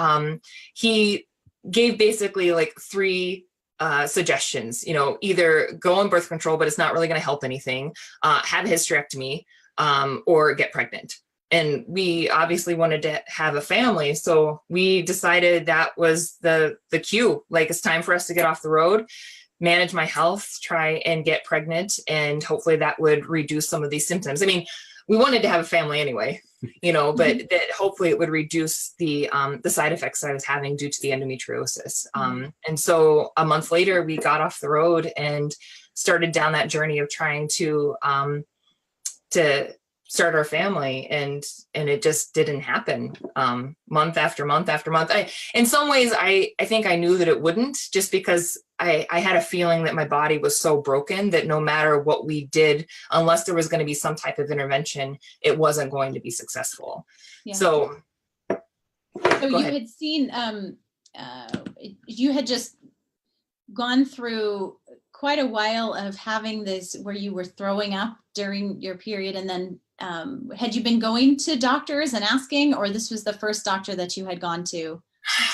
he gave basically like 3 suggestions, either go on birth control, but it's not really going to help anything, have a hysterectomy, or get pregnant. And we obviously wanted to have a family. So we decided that was the cue. Like, it's time for us to get off the road, manage my health, try and get pregnant. And hopefully that would reduce some of these symptoms. I mean, we wanted to have a family anyway. but that hopefully it would reduce the side effects that I was having due to the endometriosis. And so a month later, we got off the road and started down that journey of trying to start our family, and it just didn't happen. Month after month after month. In some ways, I think I knew that it wouldn't, just because I had a feeling that my body was so broken that no matter what we did, unless there was going to be some type of intervention, it wasn't going to be successful. Yeah. So you had seen, you had just gone through quite a while of having this where you were throwing up during your period, and then had you been going to doctors and asking, or this was the first doctor that you had gone to?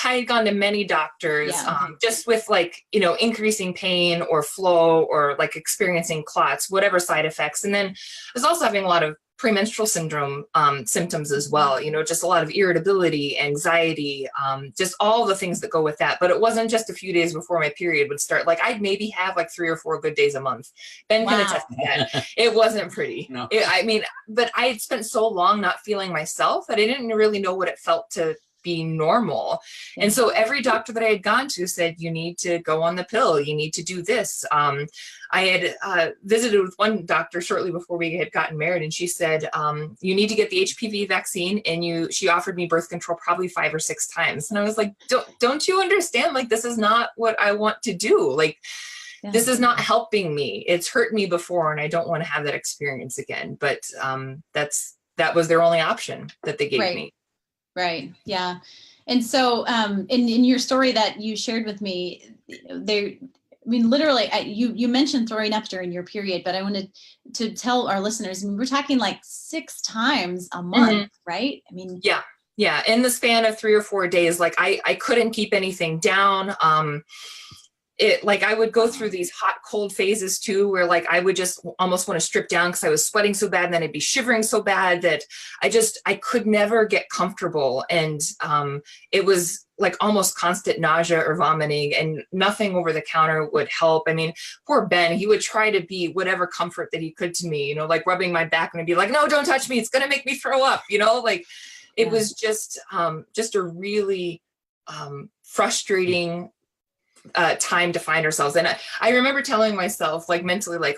I had gone to many doctors, Yeah. just with increasing pain or flow or experiencing clots, whatever side effects. And then I was also having a lot of premenstrual syndrome symptoms as well, just a lot of irritability, anxiety, just all the things that go with that. But it wasn't just a few days before my period would start. I'd maybe have 3 or 4 good days a month. Ben can attest to that. It wasn't pretty. No. But I had spent so long not feeling myself that I didn't really know what it felt to be normal. And so every doctor that I had gone to said, you need to go on the pill, you need to do this. I had visited with one doctor shortly before we had gotten married, and she said, you need to get the HPV vaccine, and she offered me birth control probably 5 or 6 times. And I was like, don't you understand? This is not what I want to do. This is not helping me. It's hurt me before, and I don't want to have that experience again. But that was their only option that they gave me. Right. Yeah. And so in your story that you shared with me, literally, you mentioned throwing up during your period, but I wanted to tell our listeners, we're talking 6 times a month, right? Yeah. In the span of 3 or 4 days, I couldn't keep anything down. I would go through these hot, cold phases too, where I would just almost want to strip down because I was sweating so bad, and then I'd be shivering so bad that I could never get comfortable. And it was almost constant nausea or vomiting, and nothing over the counter would help. Poor Ben, he would try to be whatever comfort that he could to me, rubbing my back, and I'd be like, no, don't touch me. It's going to make me throw up. It was just a really frustrating time to find ourselves. And I remember telling myself mentally,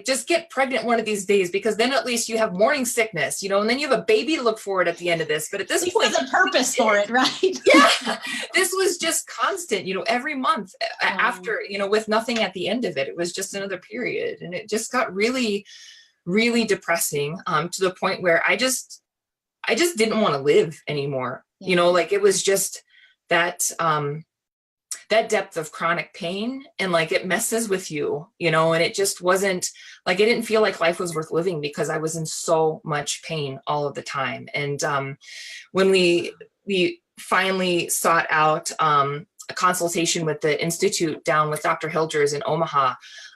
just get pregnant one of these days, because then at least you have morning sickness, and then you have a baby to look forward at the end of this. But at this point, there's a purpose for it, right? Yeah, this was just constant, every month after, with nothing at the end of it. It was just another period, and it just got really, really depressing, to the point where I just didn't want to live anymore. Yeah. It was just that depth of chronic pain, and it messes with you, and it just wasn't it didn't feel like life was worth living, because I was in so much pain all of the time. And when we finally sought out a consultation with the Institute down with Dr. Hilders in Omaha,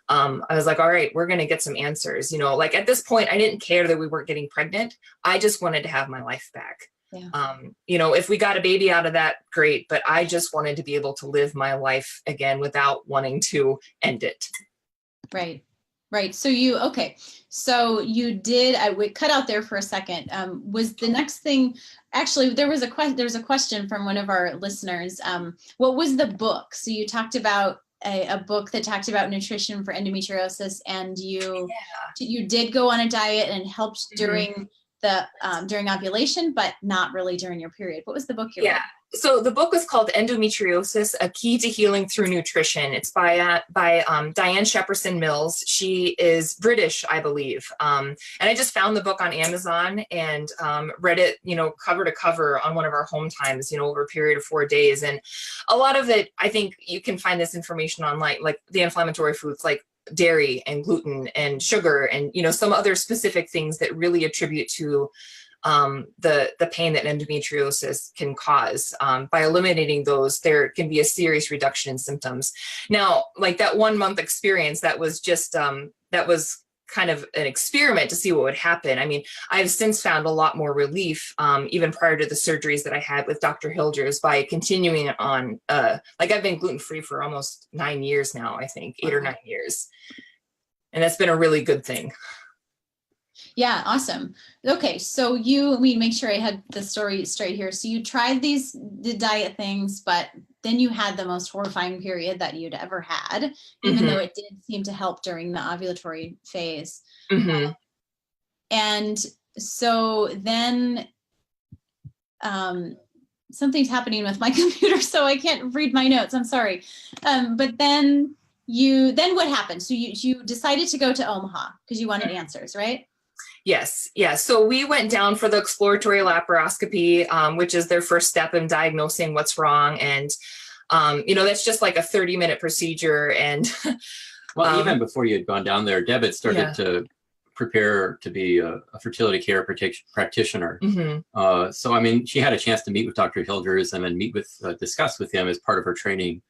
I was like, all right, we're going to get some answers. At this point, I didn't care that we weren't getting pregnant. I just wanted to have my life back. Yeah. If we got a baby out of that, great. But I just wanted to be able to live my life again without wanting to end it. Right. So you did, we cut out there for a second. Was the next thing, actually, there was a question from one of our listeners. What was the book? So you talked about a book that talked about nutrition for endometriosis, and you did go on a diet and helped during during ovulation, but not really during your period. What was the book you read? So the book was called Endometriosis: A Key to Healing Through Nutrition. It's by Diane Shepperson Mills. She is British, I believe. And I just found the book on Amazon and read it, cover to cover on one of our home times, over a period of 4 days. And a lot of it, I think you can find this information online, like the inflammatory foods, like dairy and gluten and sugar and some other specific things that really attribute to the pain that endometriosis can cause. By eliminating those, there can be a serious reduction in symptoms. Now, that 1 month experience, that was just that was kind of an experiment to see what would happen. I've since found a lot more relief, even prior to the surgeries that I had with Dr. Hilders, by continuing on. I've been gluten-free for almost 9 years now, I think, 8 or 9 years. And that's been a really good thing. Yeah, awesome. Okay, so let me make sure I had the story straight here. So you tried the diet things, but then you had the most horrifying period that you'd ever had, even though it did seem to help during the ovulatory phase. Mm-hmm. And so then something's happening with my computer, so I can't read my notes. I'm sorry. But then what happened? So you decided to go to Omaha because you wanted answers, right? Yes. Yeah. So we went down for the exploratory laparoscopy, which is their first step in diagnosing what's wrong. And, that's just like a 30-minute procedure. And Well, even before you had gone down there, Deb had started to prepare to be a fertility care practitioner. Mm-hmm. So, I mean, she had a chance to meet with Dr. Hilders and then discuss with him as part of her training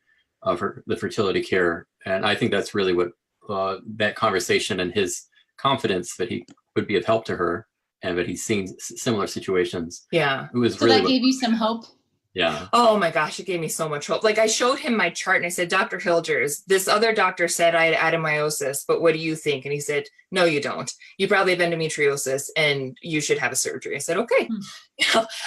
of the fertility care. And I think that's really what that conversation and his confidence that he would be of help to her and that he's seen similar situations. Yeah. It was so really that gave you some hope. Yeah. Oh my gosh, it gave me so much hope. Like I showed him my chart and I said, Dr. Hilders, this other doctor said I had adenomyosis, but what do you think? And he said, no, you don't. You probably have endometriosis and you should have a surgery. I said, okay.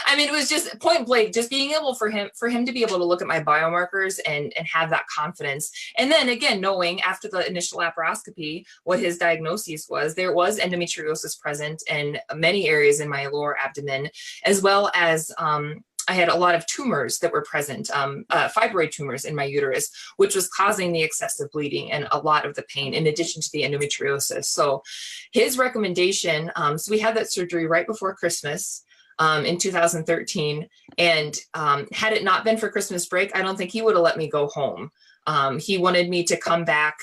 I mean, it was just point blank, just being able for him to be able to look at my biomarkers and have that confidence. And then again, knowing after the initial laparoscopy, what his diagnosis was, there was endometriosis present in many areas in my lower abdomen, as well as, I had a lot of tumors that were present, fibroid tumors in my uterus, which was causing the excessive bleeding and a lot of the pain in addition to the endometriosis. So his recommendation, so we had that surgery right before Christmas in 2013. And had it not been for Christmas break, I don't think he would have let me go home. He wanted me to come back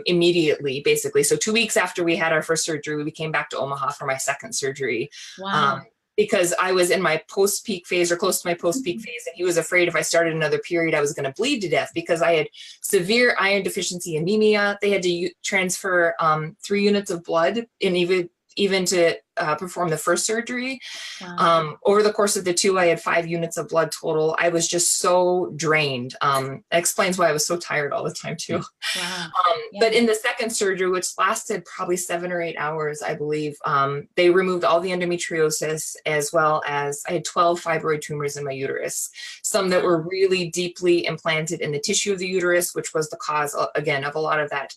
immediately, basically. So 2 weeks after we had our first surgery, we came back to Omaha for my second surgery. Wow. Because I was in my post-peak phase or close to my post-peak phase. And he was afraid if I started another period, I was going to bleed to death because I had severe iron deficiency anemia. They had to transfer 3 units of blood and even to perform the first surgery. Wow. Over the course of the 2, I had 5 units of blood total. I was just so drained. That explains why I was so tired all the time too. Wow. But in the second surgery, which lasted probably 7 or 8 hours, I believe, they removed all the endometriosis, as well as I had 12 fibroid tumors in my uterus, some that were really deeply implanted in the tissue of the uterus, which was the cause, again, of a lot of that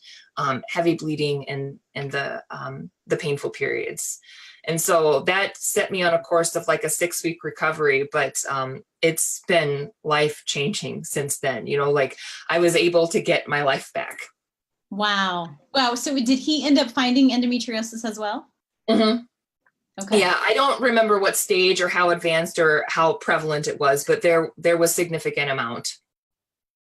heavy bleeding and the painful periods. And so that set me on a course of like a 6-week recovery, but it's been life changing since then. Like I was able to get my life back. Wow. Wow. So did he end up finding endometriosis as well? Mm-hmm. Okay. Yeah, I don't remember what stage or how advanced or how prevalent it was, but there was significant amount.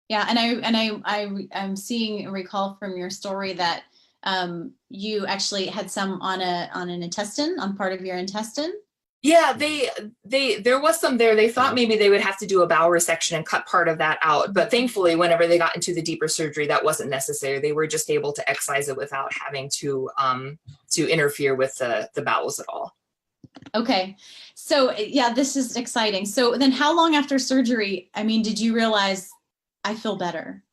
Yeah, and I'm seeing recall from your story that you actually had some on an intestine, on part of your intestine. Yeah, there was some there. They thought maybe they would have to do a bowel resection and cut part of that out. But thankfully, whenever they got into the deeper surgery, that wasn't necessary. They were just able to excise it without having to interfere with the bowels at all. Okay. So yeah, this is exciting. So then how long after surgery, did you realize I feel better?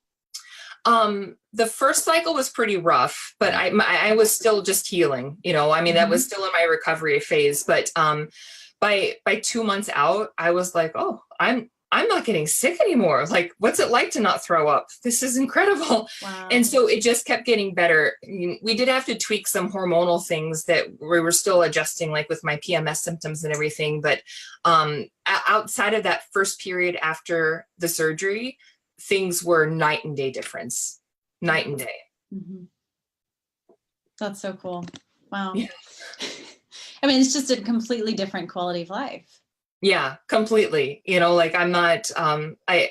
The first cycle was pretty rough, but I was still just healing, that was still in my recovery phase. But by 2 months out, I was like, oh, I'm not getting sick anymore. Like, what's it like to not throw up? This is incredible. Wow. And so it just kept getting better. We did have to tweak some hormonal things that we were still adjusting, like with my PMS symptoms and everything. But outside of that first period after the surgery, things were night and day difference. Night and day. Mm-hmm. That's so cool. Wow. Yeah. It's just a completely different quality of life. Yeah, completely. Like I'm not, I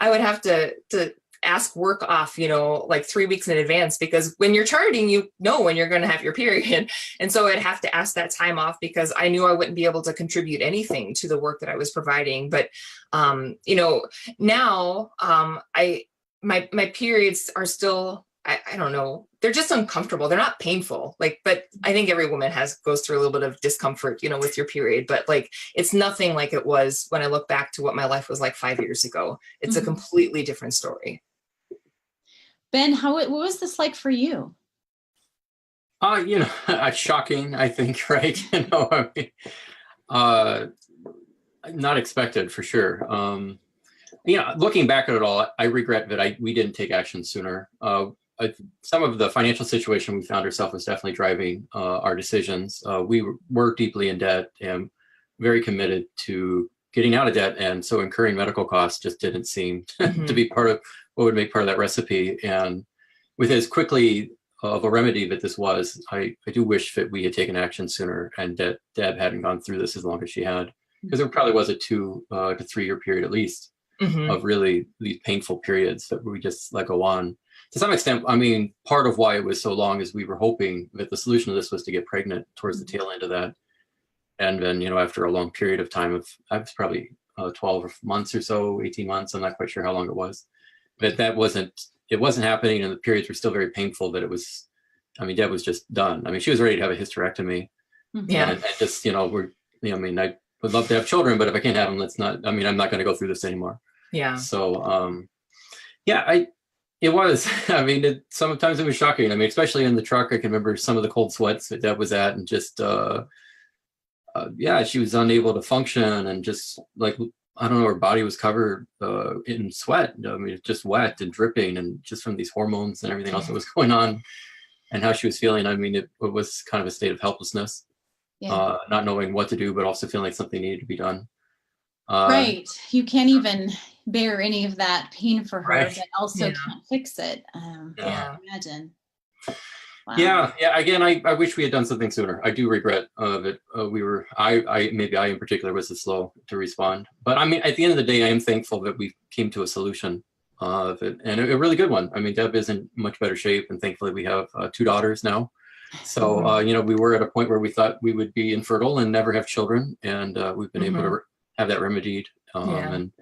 would have to ask work off, like 3 weeks in advance, because when you're charting, when you're going to have your period. And so I'd have to ask that time off because I knew I wouldn't be able to contribute anything to the work that I was providing. But, now, my periods are still, I don't know, they're just uncomfortable. They're not painful, but I think every woman goes through a little bit of discomfort, with your period, but it's nothing like it was when I look back to what my life was like 5 years ago. It's a completely different story. Ben, what was this like for you? You know, shocking, I think, right? You know, I mean, uh, not expected for sure. You know, looking back at it all, I regret that we didn't take action sooner. Some of the financial situation we found ourselves was definitely driving our decisions. We were deeply in debt and very committed to getting out of debt, and so incurring medical costs just didn't seem to be part of what would make part of that recipe. And with as quickly of a remedy that this was, I do wish that we had taken action sooner, and that Deb hadn't gone through this as long as she had, because there probably was a 2 to 3 year period at least of really these painful periods that we just let go on. To some extent, I mean, part of why it was so long is we were hoping that the solution to this was to get pregnant towards the tail end of that. And then, you know, after a long period of time I was probably 12 months or so, 18 months, I'm not quite sure how long it was, but it wasn't happening, and the periods were still very painful. That it was, I mean, Deb was just done. I mean, she was ready to have a hysterectomy. Yeah. And just, you know, I mean, I would love to have children, but if I can't have them, I'm not going to go through this anymore. Yeah. So, yeah, it was, I mean, sometimes it was shocking. I mean, especially in the truck, I can remember some of the cold sweats that Deb was at, and just, yeah, she was unable to function, and just like, I don't know, her body was covered in sweat. I mean, just wet and dripping, and just from these hormones and everything else that was going on, and how she was feeling. I mean, it was kind of a state of helplessness, not knowing what to do, but also feeling like something needed to be done. Right. You can't even bear any of that pain for her, Right. but also Yeah. can't fix it. Yeah. Imagine. Wow. Yeah. Again, I wish we had done something sooner. I do regret that we were. Maybe I in particular was slow to respond. But I mean, at the end of the day, I am thankful that we came to a solution of it, and a really good one. I mean, Deb is in much better shape, and thankfully we have 2 daughters now. So you know, we were at a point where we thought we would be infertile and never have children, and we've been able to have that remedied and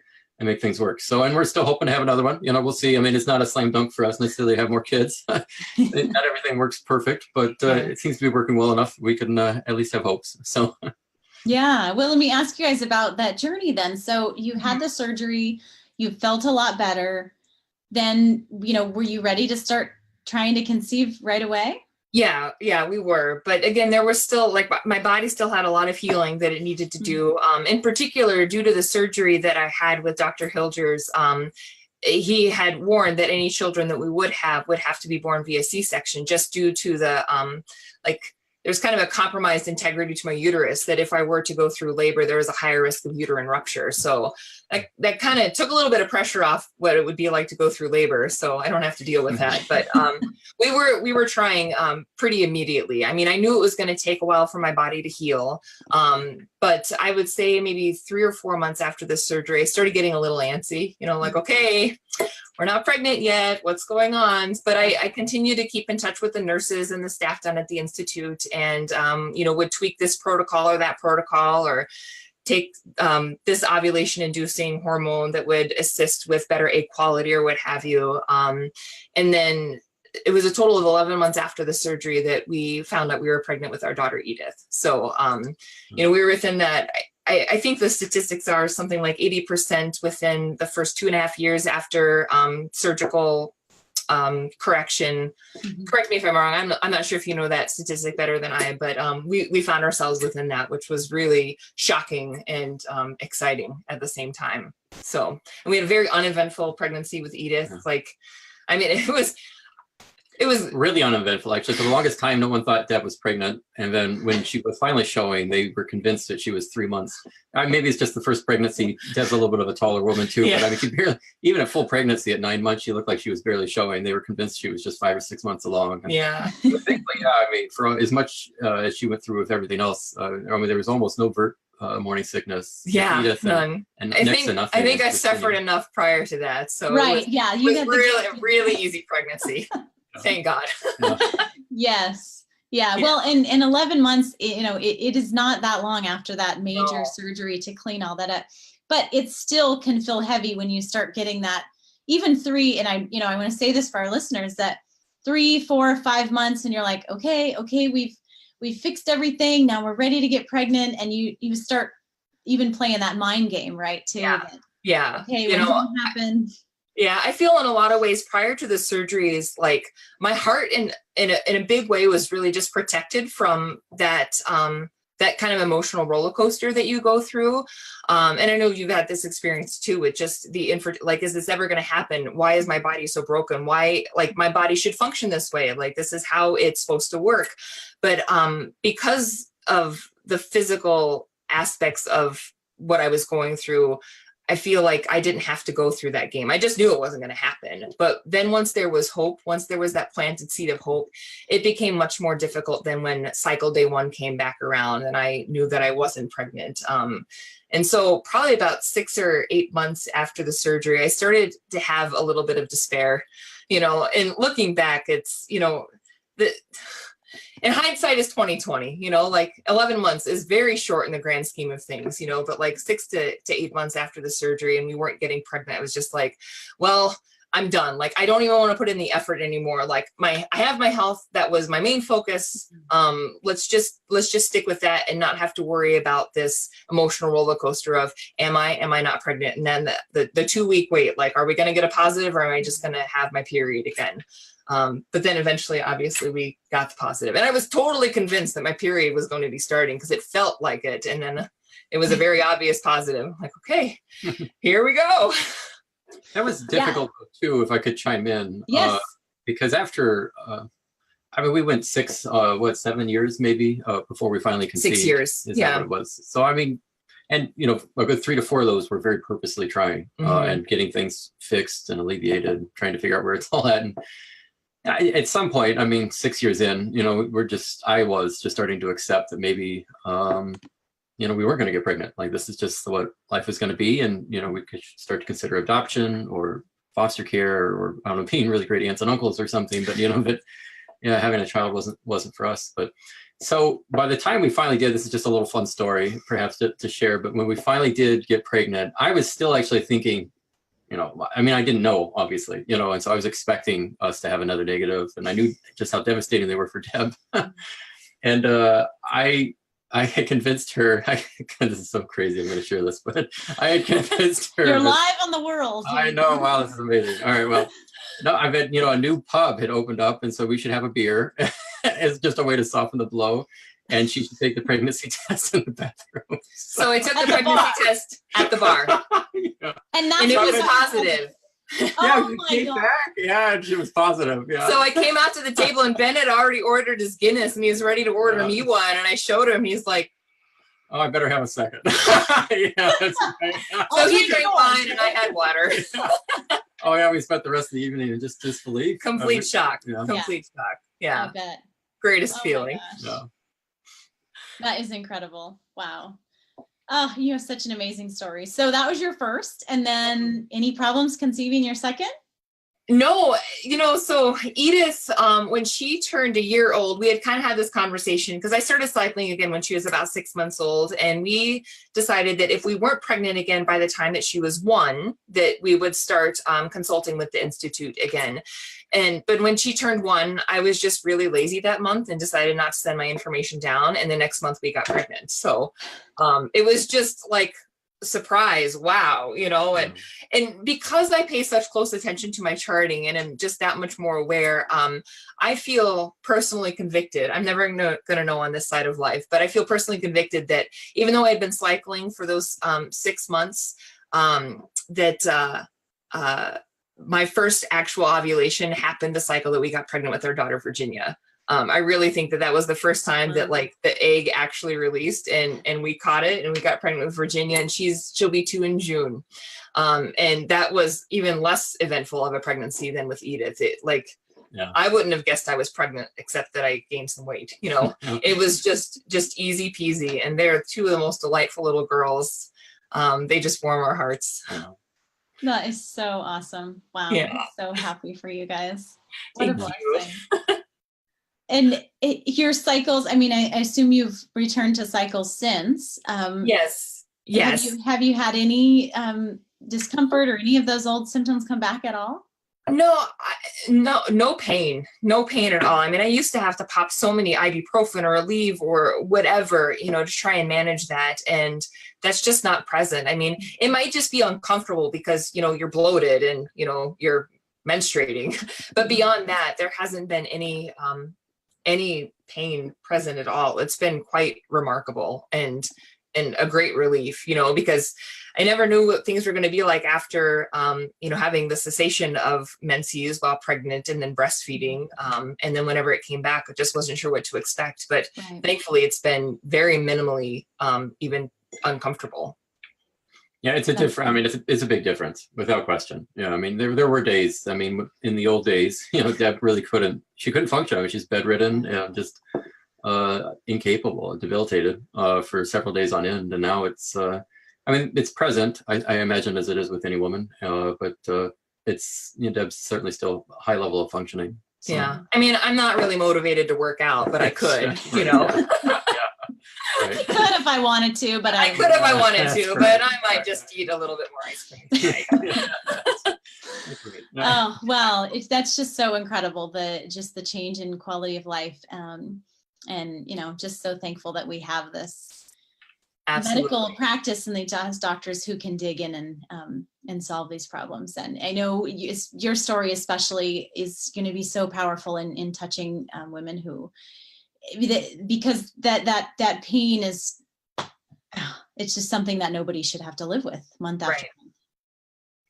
make things work. So, and we're still hoping to have another one. You know, we'll see. I mean, it's not a slam dunk for us necessarily to have more kids. Not everything works perfect, but it seems to be working well enough. We can at least have hopes. So, Yeah. Well, let me ask you guys about that journey then. So you had the surgery, you felt a lot better. Then, you know, were you ready to start trying to conceive right away? Yeah, we were. But again, there was still, like, my body still had a lot of healing that it needed to do. In particular, due to the surgery that I had with Dr. Hilgers, he had warned that any children that we would have to be born via C-section, just due to the, there's kind of a compromised integrity to my uterus, that if I were to go through labor, there was a higher risk of uterine rupture. So that kind of took a little bit of pressure off what it would be like to go through labor. So I don't have to deal with that. But we were trying pretty immediately. I mean, I knew it was going to take a while for my body to heal. But I would say maybe 3 or 4 months after this surgery, I started getting a little antsy, you know, like, okay, we're not pregnant yet. What's going on? But I continue to keep in touch with the nurses and the staff down at the Institute, and, you know, would tweak this protocol or that protocol, or take this ovulation inducing hormone that would assist with better egg quality or what have you. And then it was a total of 11 months after the surgery that we found out we were pregnant with our daughter, Edith. So, you know, we were within that. I think the statistics are something like 80% within the first 2.5 years after surgical correction. Correct me if I'm wrong. I'm not sure if you know that statistic better than I, but we found ourselves within that, which was really shocking and exciting at the same time. So, and we had a very uneventful pregnancy with Edith. Like, I mean, it was really uneventful, actually. For the longest time, no one thought Deb was pregnant. And then when she was finally showing, they were convinced that she was 3 months. Maybe it's just the first pregnancy. Deb's a little bit of a taller woman too. Yeah. But I mean, she barely, even at full pregnancy at 9 months, she looked like she was barely showing. They were convinced she was just 5 or 6 months along. And yeah. thankfully, yeah, I mean, for as much as she went through with everything else, I mean, there was almost no morning sickness. Yeah, Edith, none. And I next think to nothing. I think I suffered enough prior to that. So Right. Yeah. it You was had really, really easy pregnancy. Thank God. Yes. Yeah. Yeah. Well, in 11 months, you know, it is not that long after that major No. surgery to clean all that up, but it still can feel heavy when you start getting that, even 3. And I want to say this for our listeners, that 3, 4, 5 months, and you're like, okay, we've fixed everything. Now we're ready to get pregnant. And you start even playing that mind game, right? Too. Yeah. that, Yeah. Okay. You What's know, going to happen? Yeah, I feel in a lot of ways prior to the surgeries, like my heart in a big way was really just protected from that that kind of emotional roller coaster that you go through. And I know you've had this experience too with just like, is this ever going to happen? Why is my body so broken? Why, like, my body should function this way? Like, this is how it's supposed to work. But because of the physical aspects of what I was going through, I feel like I didn't have to go through that game. I just knew it wasn't going to happen. But then once there was hope, once there was that planted seed of hope, it became much more difficult than when cycle day 1 came back around and I knew that I wasn't pregnant. And so probably about 6 or 8 months after the surgery, I started to have a little bit of despair, and looking back, it's, in hindsight is 2020, like 11 months is very short in the grand scheme of things, but like 6 to 8 months after the surgery and we weren't getting pregnant, I was just like, well, I'm done. Like, I don't even want to put in the effort anymore. Like I have my health. That was my main focus. Let's just stick with that and not have to worry about this emotional roller coaster of, am I not pregnant? And then the 2-week wait, like, are we going to get a positive or am I just going to have my period again? But then eventually, obviously, we got the positive. And I was totally convinced that my period was going to be starting because it felt like it. And then it was a very obvious positive. Like, okay, here we go. That was difficult too, if I could chime in. Yes. Because after, we went 7 years maybe before we finally conceived. 6 years. Is that what it was? So, and a good 3 to 4 of those were very purposely trying and getting things fixed and alleviated, trying to figure out where it's all at. And at some point, 6 years in, I was just starting to accept that maybe, we weren't going to get pregnant. Like, this is just what life is going to be. And, we could start to consider adoption or foster care or, I don't know, being really great aunts and uncles or something. But, having a child wasn't for us. But so by the time we finally did, this is just a little fun story, perhaps to share. But when we finally did get pregnant, I was still actually thinking, I didn't know, obviously, and so I was expecting us to have another negative, and I knew just how devastating they were for Deb. And I had convinced her, this is so crazy, I'm going to share this, but I had convinced her. You're live on the world. I know, wow, this is amazing. All right, well, no, I bet, a new pub had opened up, and so we should have a beer as just a way to soften the blow. And she should take the pregnancy test in the bathroom. So I took the pregnancy test at the bar. Yeah. And it was positive. Oh my God. Yeah, and she was positive. Yeah. So I came out to the table and Ben had already ordered his Guinness and he was ready to order me one. And I showed him, he's like, oh, I better have a second. Yeah, that's right. So he drank wine and I had water. Oh yeah, we spent the rest of the evening in just disbelief. Complete shock. Yeah. Complete shock. Yeah. I bet. Greatest feeling. Yeah. That is incredible. Wow. Oh, you have such an amazing story. So that was your first, and then any problems conceiving your second? No, so Edith, when she turned a year old, we had kind of had this conversation because I started cycling again when she was about 6 months old. And we decided that if we weren't pregnant again by the time that she was 1, that we would start consulting with the Institute again. But when she turned 1, I was just really lazy that month and decided not to send my information down. And the next month we got pregnant. So it was just like, surprise, wow, and because I pay such close attention to my charting and I'm just that much more aware, I feel personally convicted. I'm never gonna know on this side of life, but I feel personally convicted that even though I'd been cycling for those 6 months, that my first actual ovulation happened the cycle that we got pregnant with our daughter Virginia. I really think that was the first time that like the egg actually released and we caught it and we got pregnant with Virginia, and she'll be 2 in June. And that was even less eventful of a pregnancy than with Edith. I wouldn't have guessed I was pregnant except that I gained some weight, It was just easy peasy. And they're 2 of the most delightful little girls. They just warm our hearts. That is so awesome. Wow. Yeah. I'm so happy for you guys. What Thank a you. blessing. And your cycles, I assume you've returned to cycles since. Yes. Have you had any discomfort or any of those old symptoms come back at all? No pain at all. I mean, I used to have to pop so many ibuprofen or Aleve or whatever, to try and manage that. And that's just not present. I mean, it might just be uncomfortable because, you're bloated and, you're menstruating, but beyond that, there hasn't been any pain present at all. It's been quite remarkable and a great relief, because I never knew what things were going to be like after, having the cessation of menses while pregnant and then breastfeeding. And then whenever it came back, I just wasn't sure what to expect. But thankfully, it's been very minimally even uncomfortable. Yeah, it's a different. I mean, it's a big difference without question. Yeah, I mean, there were days. I mean, in the old days, Deb really couldn't. She couldn't function. I mean, she's bedridden, just incapable, debilitated for several days on end. And now it's. I mean, it's present. I imagine as it is with any woman, but it's Deb's certainly still a high level of functioning. So. Yeah, I mean, I'm not really motivated to work out, but I could, I could if I wanted to, but I could if I wanted to, but I might just eat a little bit more ice cream today. Oh, well, that's just so incredible. The change in quality of life. And, just so thankful that we have this medical practice and the doctors who can dig in and solve these problems. And I know your story especially is going to be so powerful in touching women who, because that pain is, it's just something that nobody should have to live with month after month.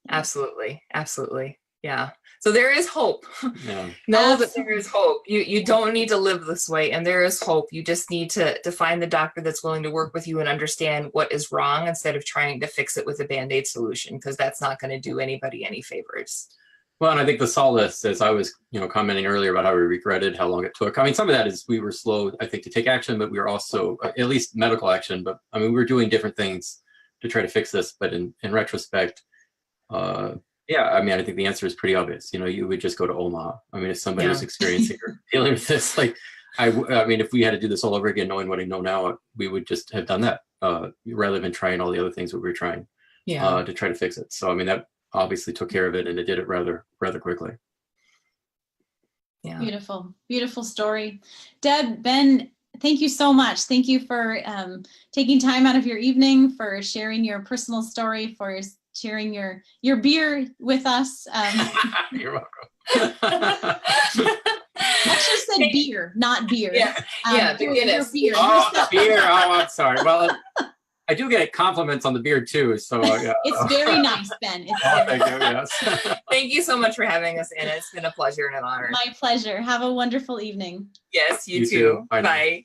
Absolutely. Yeah. So there is hope. Yeah. Know that there is hope. You don't need to live this way, and there is hope. You just need to find the doctor that's willing to work with you and understand what is wrong instead of trying to fix it with a Band-Aid solution, because that's not going to do anybody any favors. Well, and I think the solace, as I was, commenting earlier about how we regretted how long it took. I mean, some of that is we were slow, I think, to take action, but we were also, at least medical action, but I mean, we were doing different things to try to fix this. But in retrospect, yeah, I mean, I think the answer is pretty obvious. You would just go to Omaha. I mean, if somebody was experiencing or dealing with this, like, I mean, if we had to do this all over again, knowing what I know now, we would just have done that rather than trying all the other things that we were trying to try to fix it. So, I mean, that obviously took care of it, and it did it rather quickly. Yeah. Beautiful story. Deb, Ben, thank you so much. Thank you for taking time out of your evening, for sharing your personal story, for sharing your beer with us. You're welcome. Actually said beer, not beer. Yeah, Guinness. Beer. Oh, beer. Oh, I'm sorry. Well, I do get compliments on the beer too. So it's very nice, Ben. Thank you. Yes. Thank you so much for having us, Anna. It's been a pleasure and an honor. My pleasure. Have a wonderful evening. Yes, you too. Bye. Bye.